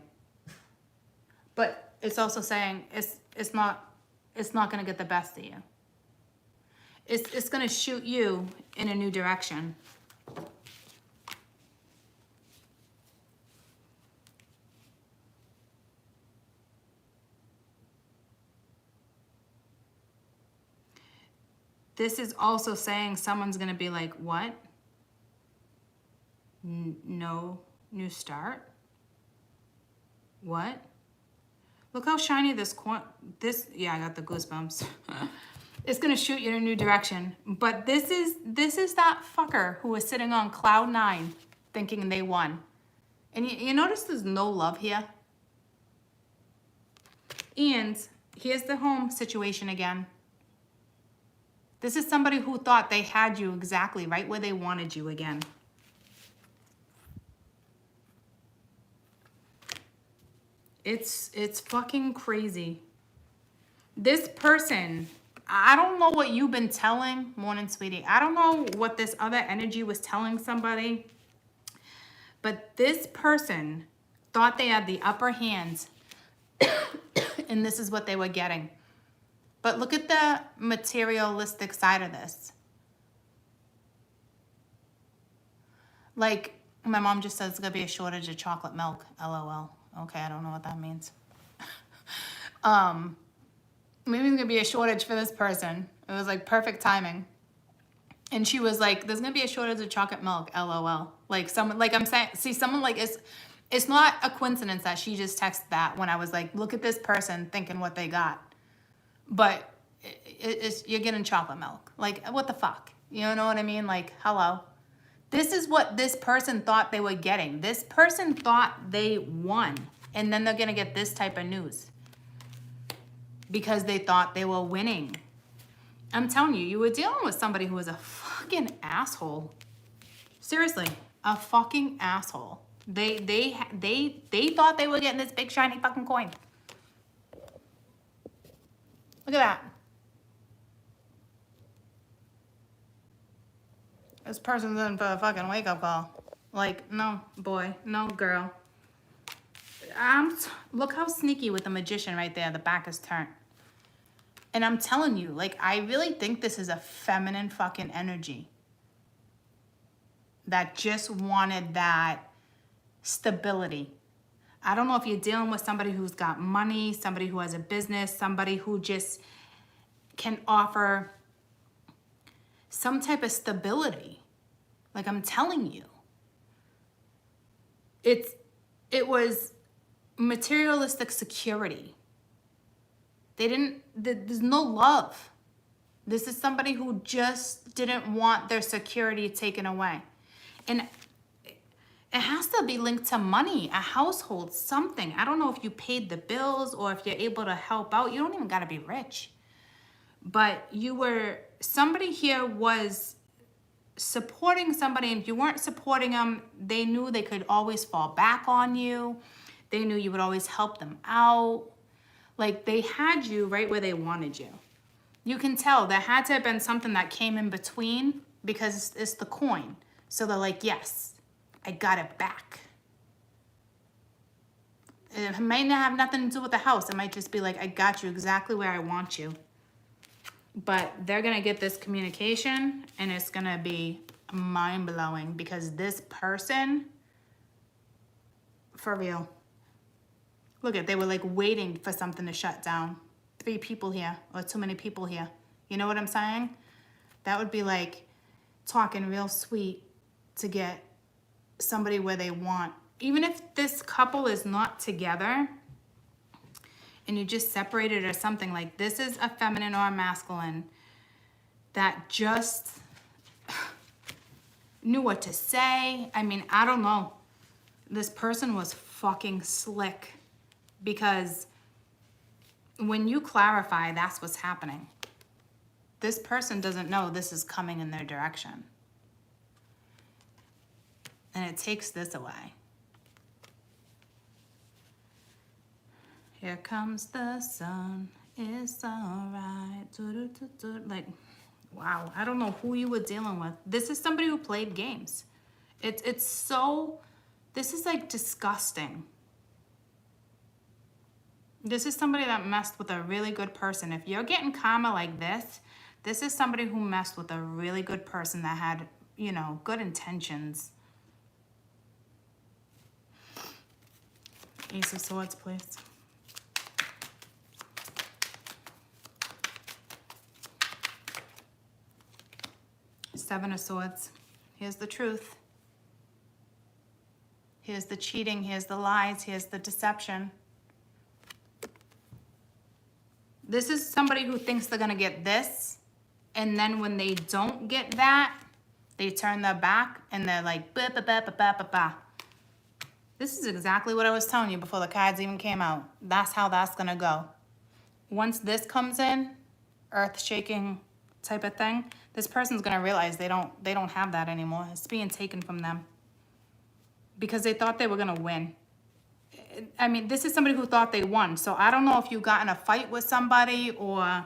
But it's also saying it's not gonna get the best of you. It's gonna shoot you in a new direction. This is also saying someone's gonna be like, what? No new start? What? Look how shiny this yeah, I got the goosebumps. It's gonna shoot you in a new direction. But this is that fucker who was sitting on cloud 9 thinking they won. And you notice there's no love here? And here's the home situation again. This is somebody who thought they had you exactly right where they wanted you again. It's fucking crazy. This person, I don't know what you've been telling, morning sweetie. I don't know what this other energy was telling somebody. But this person thought they had the upper hand and this is what they were getting. But look at the materialistic side of this. Like, my mom just says it's gonna be a shortage of chocolate milk, LOL. Okay, I don't know what that means. Maybe there's gonna be a shortage for this person. It was like perfect timing. And she was like, there's gonna be a shortage of chocolate milk, LOL. Like someone, like I'm saying, see someone like, it's not a coincidence that she just texted that when I was like, look at this person thinking what they got. But you're getting chocolate milk. Like, what the fuck? You know what I mean? Like, hello. This is what this person thought they were getting. This person thought they won. And then they're going to get this type of news. Because they thought they were winning. I'm telling you, you were dealing with somebody who was a fucking asshole. Seriously, a fucking asshole. They thought they were getting this big shiny fucking coin. Look at that. This person's in for a fucking wake-up call. Like, no, boy. No, girl. Look how sneaky with the Magician right there. The back is turned. And I'm telling you, like, I really think this is a feminine fucking energy. That just wanted that stability. I don't know if you're dealing with somebody who's got money, somebody who has a business, somebody who just can offer some type of stability. Like I'm telling you, it was materialistic security. There's no love. This is somebody who just didn't want their security taken away. And it has to be linked to money, a household, something. I don't know if you paid the bills or if you're able to help out. You don't even got to be rich. But somebody here was supporting somebody, and if you weren't supporting them, they knew they could always fall back on you. They knew you would always help them out. Like they had you right where they wanted you. You can tell there had to have been something that came in between because it's the coin. So they're like, yes, I got it back. It might not have nothing to do with the house. It might just be like, I got you exactly where I want you. But they're going to get this communication and it's going to be mind-blowing because this person, for real, look at, they were like waiting for something to shut down. 3 people here or too many people here. You know what I'm saying? That would be like talking real sweet to get somebody where they want. Even if this couple is not together and you just separated or something, like this is a feminine or a masculine that just knew what to say. I mean, I don't know. This person was fucking slick because when you clarify, that's what's happening. This person doesn't know this is coming in their direction. And it takes this away. Here comes the sun, it's alright. Like, wow, I don't know who you were dealing with. This is somebody who played games. It's so, this is like disgusting. This is somebody that messed with a really good person. If you're getting karma like this, this is somebody who messed with a really good person that had, you know, good intentions. Ace of Swords, please. Seven of Swords. Here's the truth. Here's the cheating. Here's the lies. Here's the deception. This is somebody who thinks they're going to get this. And then when they don't get that, they turn their back and they're like, ba, ba, ba, ba, ba, ba, ba. This is exactly what I was telling you before the cards even came out. That's how that's going to go. Once this comes in, earth-shaking type of thing, this person's going to realize they don't have that anymore. It's being taken from them because they thought they were going to win. I mean, this is somebody who thought they won. So I don't know if you got in a fight with somebody or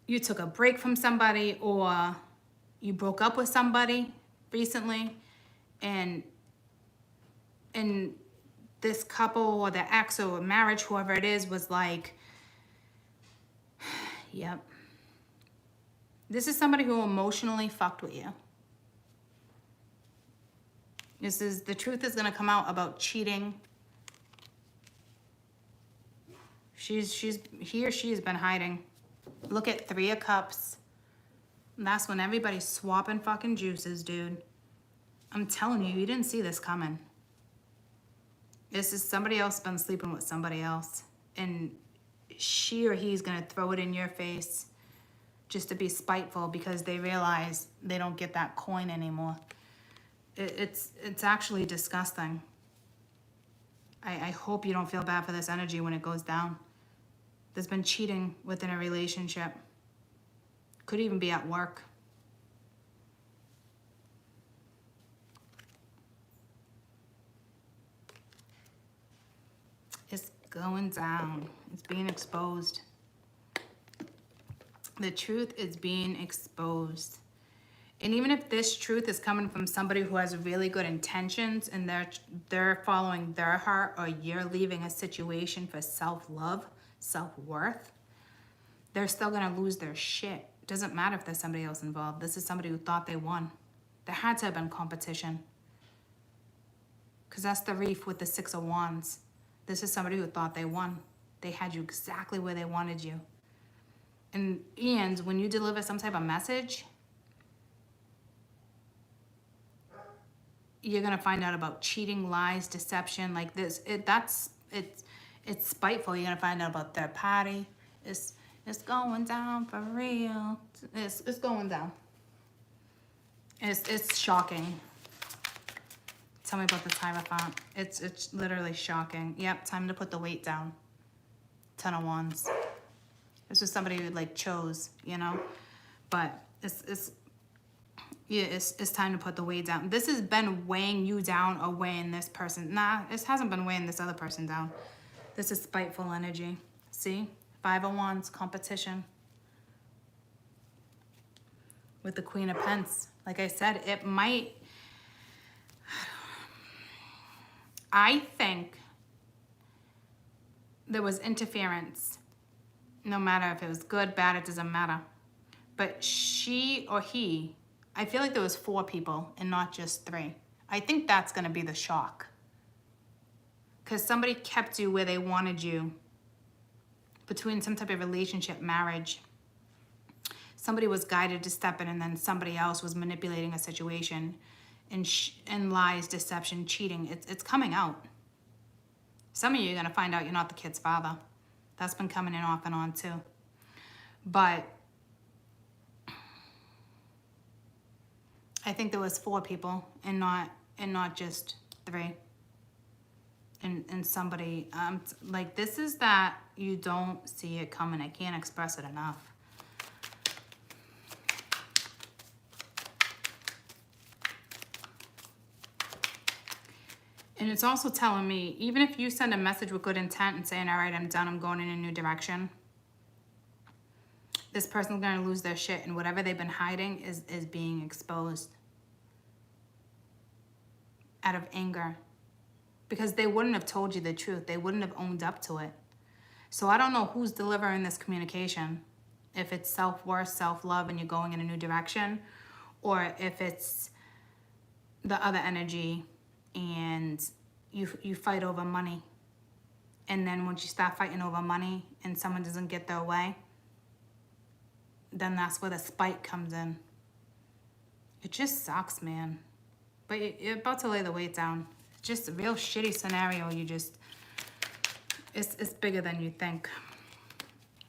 you took a break from somebody or you broke up with somebody recently and this couple or the ex or marriage, whoever it is, was like, yep. This is somebody who emotionally fucked with you. The truth is going to come out about cheating. He or she has been hiding. Look at 3 of Cups. And that's when everybody's swapping fucking juices, dude. I'm telling you, you didn't see this coming. This is somebody else been sleeping with somebody else. And she or he's going to throw it in your face just to be spiteful because they realize they don't get that coin anymore. It's actually disgusting. I hope you don't feel bad for this energy when it goes down. There's been cheating within a relationship. Could even be at work. It's going down. It's being exposed. The truth is being exposed. And even if this truth is coming from somebody who has really good intentions and they're following their heart, or you're leaving a situation for self-love, self-worth, they're still going to lose their shit. It doesn't matter if there's somebody else involved. This is somebody who thought they won. There had to have been competition. Because that's the reef with the Six of Wands. This is somebody who thought they won. They had you exactly where they wanted you. And when you deliver some type of message, you're gonna find out about cheating, lies, deception, like this. It's spiteful. You're gonna find out about third party. It's going down for real. It's going down. It's shocking. Tell me about the Hierophant. It's literally shocking. Yep, time to put the weight down. 10 of Wands. This was somebody who like chose, you know, but it's time to put the weight down. This has been weighing you down or weighing this person. Nah, it hasn't been weighing this other person down. This is spiteful energy. See? 5 of Wands, competition. With the Queen of Pence. Like I said, it might... I think there was interference. No matter if it was good, bad, it doesn't matter. But she or he... I feel like there was 4 people and not just 3. I think that's going to be the shock. Because somebody kept you where they wanted you. Between some type of relationship, marriage. Somebody was guided to step in and then somebody else was manipulating a situation. And lies, deception, cheating. It's coming out. Some of you are going to find out you're not the kid's father. That's been coming in off and on too. But... I think there was 4 people and not just 3. And somebody, like this is that you don't see it coming. I can't express it enough. And it's also telling me, even if you send a message with good intent and saying, all right, I'm done, I'm going in a new direction. This person's going to lose their shit, and whatever they've been hiding is being exposed out of anger, because they wouldn't have told you the truth. They wouldn't have owned up to it. So I don't know who's delivering this communication, if it's self-worth, self-love, and you're going in a new direction, or if it's the other energy and you fight over money. And then once you start fighting over money and someone doesn't get their way, then that's where the spite comes in. It just sucks, man. But you're about to lay the weight down. Just a real shitty scenario. It's bigger than you think.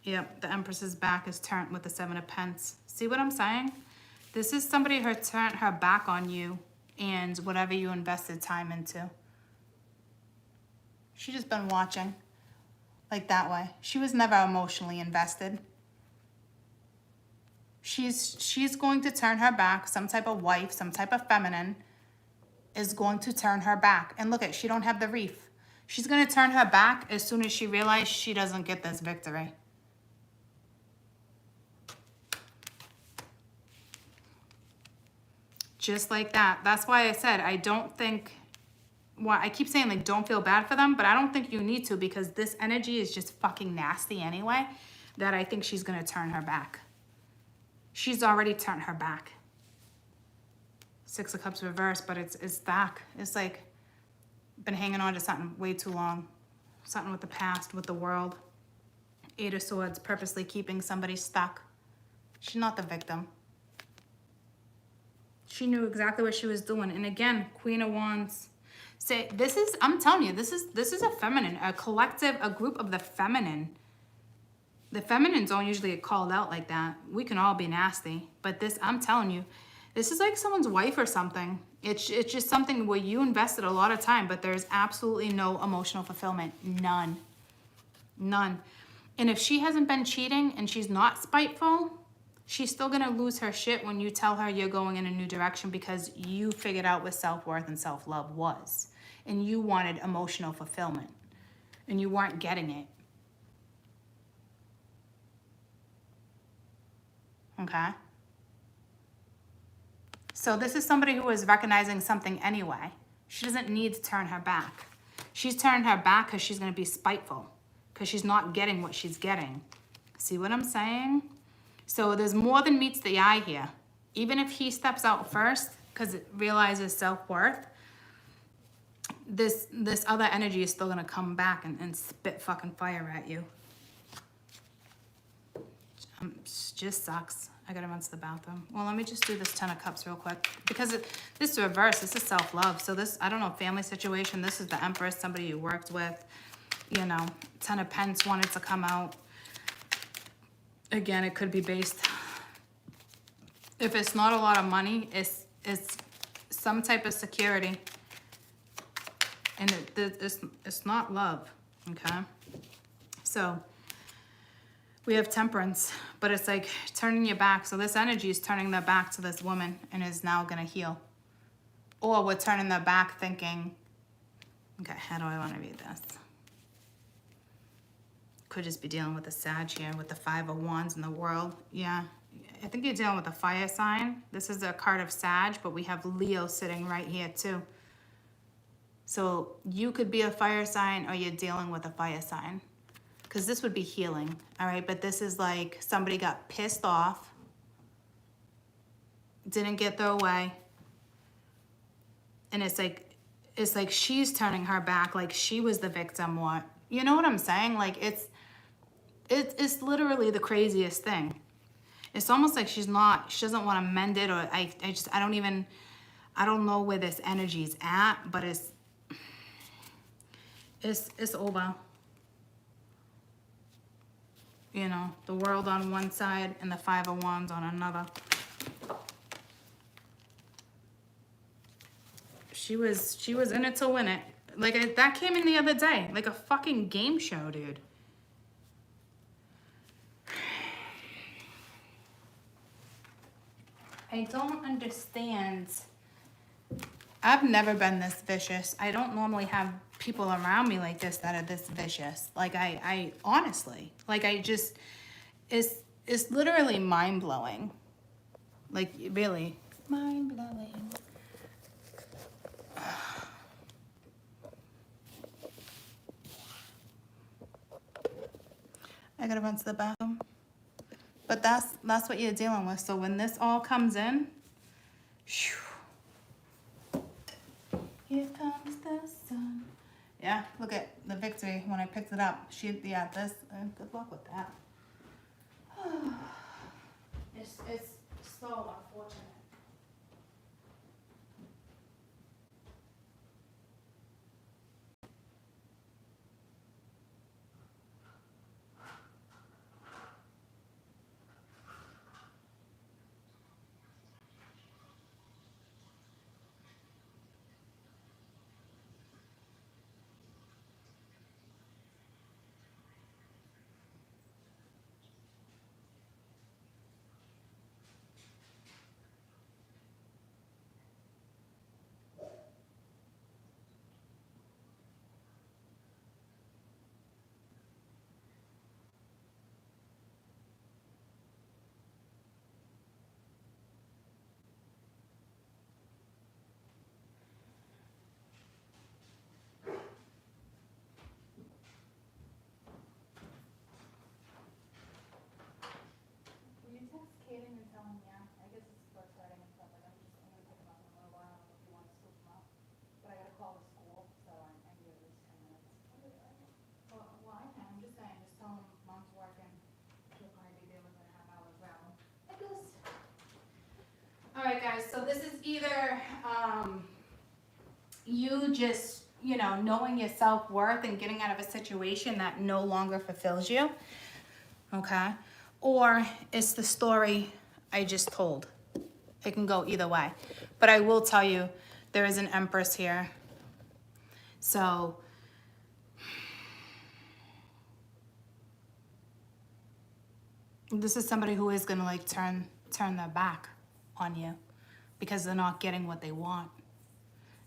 Yep, the Empress's back is turned with the 7 of Pence. See what I'm saying? This is somebody who turned her back on you and whatever you invested time into. She just been watching like that way. She was never emotionally invested. She's going to turn her back. Some type of wife, some type of feminine is going to turn her back. And look at, she don't have the reef. She's going to turn her back as soon as she realizes she doesn't get this victory. Just like that. That's why I said I don't think... Well, I keep saying, like, don't feel bad for them, but I don't think you need to, because this energy is just fucking nasty anyway, that I think she's going to turn her back. She's already turned her back. 6 of Cups reversed, but it's back. It's like, been hanging on to something way too long. Something with the past, with the world. 8 of Swords, purposely keeping somebody stuck. She's not the victim. She knew exactly what she was doing. And again, Queen of Wands. Say, this is, I'm telling you, this is a feminine, a collective, a group of the feminine. The feminines don't usually get called out like that. We can all be nasty. But this, I'm telling you, this is like someone's wife or something. It's just something where you invested a lot of time, but there's absolutely no emotional fulfillment. None. None. And if she hasn't been cheating and she's not spiteful, she's still going to lose her shit when you tell her you're going in a new direction, because you figured out what self-worth and self-love was. And you wanted emotional fulfillment. And you weren't getting it. Okay? So this is somebody who is recognizing something anyway. She doesn't need to turn her back. She's turning her back because she's going to be spiteful. Because she's not getting what she's getting. See what I'm saying? So there's more than meets the eye here. Even if he steps out first because it realizes self-worth, this other energy is still gonna come back and spit fucking fire at you. Just sucks. I gotta run to the bathroom. Well, let me just do this 10 of Cups real quick. Because this is reverse. This is self-love. So this, I don't know, family situation. This is the Empress, somebody you worked with. You know, 10 of Pence wanted to come out. Again, it could be based... If it's not a lot of money, it's some type of security. And it's not love, okay? So... we have Temperance, but it's like turning your back. So this energy is turning their back to this woman and is now going to heal. Or we're turning their back thinking, okay, how do I want to read this? Could just be dealing with the Sag here with the 5 of Wands in the world. Yeah, I think you're dealing with a fire sign. This is a card of Sag, but we have Leo sitting right here too. So you could be a fire sign or you're dealing with a fire sign. Because this would be healing, all right? But this is like somebody got pissed off, didn't get their way, and it's like she's turning her back, like she was the victim. What, you know what I'm saying? Like it's literally the craziest thing. It's almost like she doesn't want to mend it, or I don't know where this energy's at, but it's over. You know, the World on one side and the 5 of Wands on another. She was in it to win it. Like, that came in the other day. Like a fucking game show, dude. I don't understand. I've never been this vicious. I don't normally have people around me like this that are this vicious. Like I honestly, like I just, it's literally mind-blowing. Like really mind-blowing. I gotta run to the bathroom. But that's what you're dealing with. So when this all comes in, shoo, here comes the sun. Yeah, look at the victory when I picked it up. Yeah, this, good luck with that. It's so unfortunate. Alright guys, so this is either you just, you know, knowing your self-worth and getting out of a situation that no longer fulfills you, okay? Or it's the story I just told. It can go either way. But I will tell you, there is an Empress here. So, this is somebody who is gonna like turn their back on you because they're not getting what they want.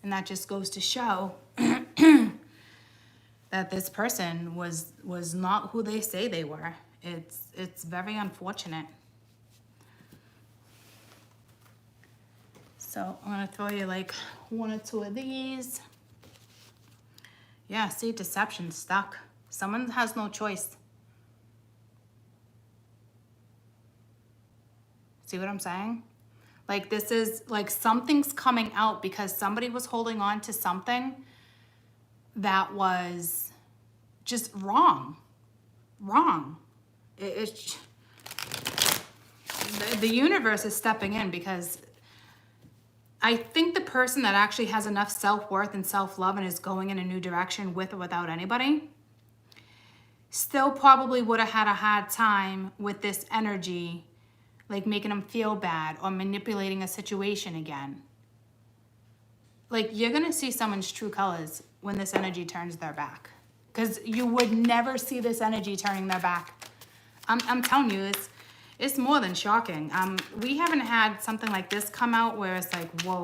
And that just goes to show that this person was not who they say they were. It's very unfortunate. So I'm gonna throw you like 1 or 2 of these. Yeah, see, deception stuck. Someone has no choice. See what I'm saying? Like this is like something's coming out because somebody was holding on to something that was just wrong. The universe is stepping in, because I think the person that actually has enough self-worth and self-love and is going in a new direction with or without anybody still probably would have had a hard time with this energy, like making them feel bad or manipulating a situation again. Like, you're going to see someone's true colors when this energy turns their back, because you would never see this energy turning their back. I'm telling you, it's more than shocking. We haven't had something like this come out where it's like, whoa.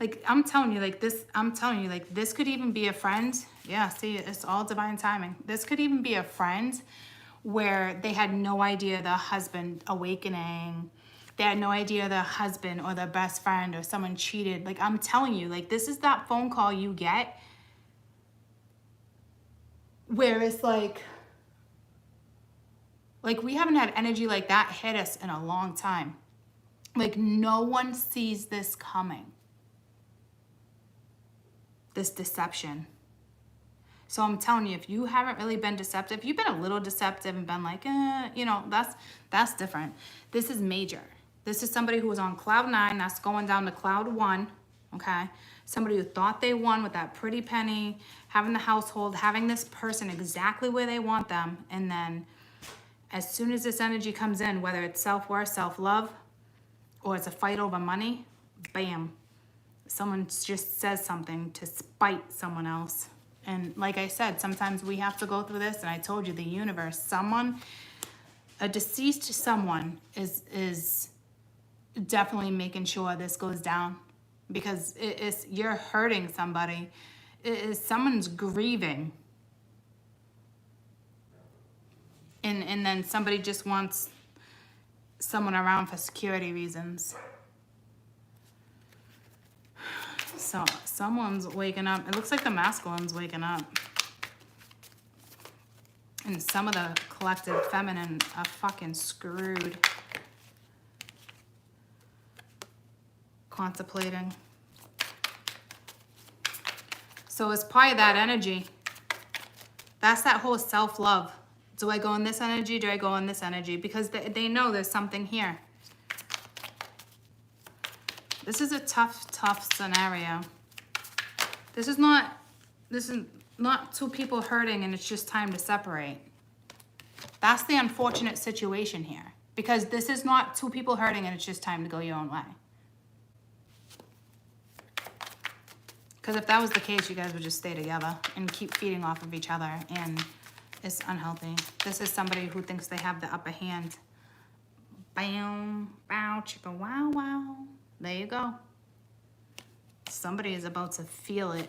Like, I'm telling you, this could even be a friend. Yeah, see, it's all divine timing. This could even be a friend where they had no idea the husband awakening. They had no idea the husband or their best friend or someone cheated. Like, I'm telling you, like, this is that phone call you get where it's like we haven't had energy like that hit us in a long time. Like, no one sees this coming. This deception. So I'm telling you, if you haven't really been deceptive, if you've been a little deceptive and been like, you know, that's different. This is major. This is somebody who was on cloud 9, that's going down to cloud 1, okay? Somebody who thought they won with that pretty penny, having the household, having this person exactly where they want them, and then as soon as this energy comes in, whether it's self-worth, self-love, or it's a fight over money, bam. Someone just says something to spite someone else. And like I said, sometimes we have to go through this, and I told you, the universe, a deceased someone is definitely making sure this goes down, because you're hurting somebody. Someone's grieving. And then somebody just wants someone around for security reasons. So someone's waking up. It looks like the masculine's waking up. And some of the collective feminine are fucking screwed. Contemplating. So it's probably that energy. That's that whole self-love. Do I go in this energy? Do I go in this energy? Because they know there's something here. This is a tough scenario. This is not two people hurting and it's just time to separate. That's the unfortunate situation here. Because this is not two people hurting and it's just time to go your own way. Because if that was the case, you guys would just stay together and keep feeding off of each other, and it's unhealthy. This is somebody who thinks they have the upper hand. Bam, bow, chicka, wow, wow. There you go. Somebody is about to feel it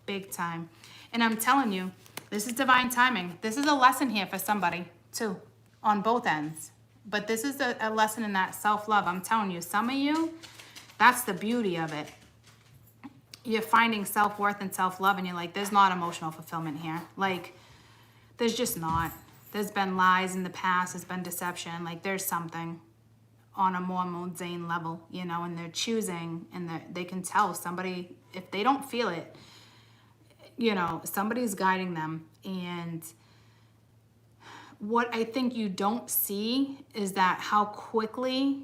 big time. And I'm telling you, this is divine timing. This is a lesson here for somebody too, on both ends. But this is a lesson in that self-love. I'm telling you, some of you, that's the beauty of it. You're finding self-worth and self-love, and you're like, there's not emotional fulfillment here. Like, there's just not. There's been lies in the past. There's been deception. Like, there's something on a more mundane level, you know, and they're choosing, and they can tell somebody, if they don't feel it, you know, somebody's guiding them. And what I think you don't see is that how quickly,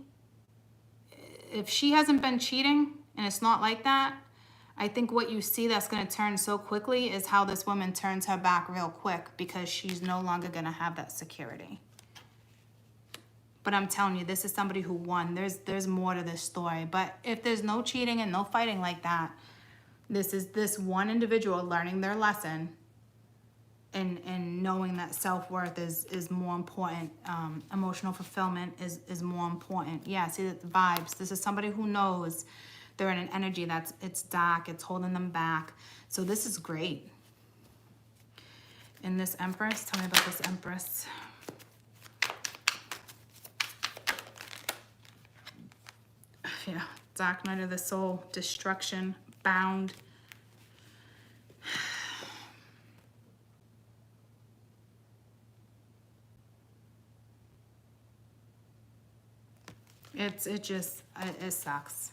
if she hasn't been cheating and it's not like that, I think what you see that's going to turn so quickly is how this woman turns her back real quick, because she's no longer going to have that security. But I'm telling you, this is somebody who won. There's more to this story. But if there's no cheating and no fighting like that, this is this one individual learning their lesson and knowing that self-worth is more important. Emotional fulfillment is more important. Yeah, see the vibes. This is somebody who knows they're in an energy it's dark, it's holding them back. So this is great. And this Empress, tell me about this Empress. Yeah, dark night of the soul, destruction, bound. It sucks.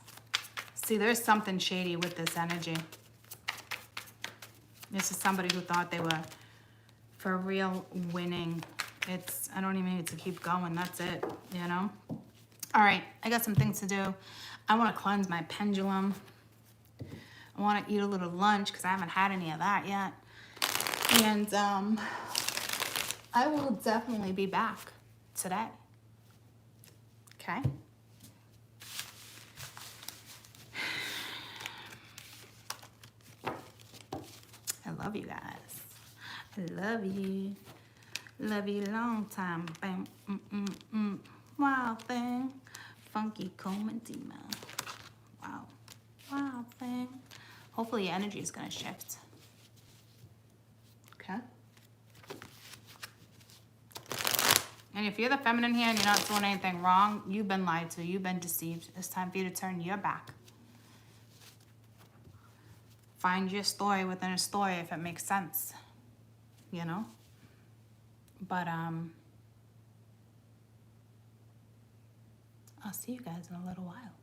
See, there's something shady with this energy. This is somebody who thought they were for real winning. I don't even need to keep going. That's it, you know? All right, I got some things to do. I want to cleanse my pendulum. I want to eat a little lunch because I haven't had any of that yet. And I will definitely be back today. Okay? I love you guys. I love you. Love you long time. Bam. Wild thing. Funky Coleman demon. Wow. Wild thing. Hopefully your energy is going to shift. Okay? And if you're the feminine here and you're not doing anything wrong, you've been lied to. You've been deceived. It's time for you to turn your back. Find your story within a story if it makes sense. You know? But, I'll see you guys in a little while.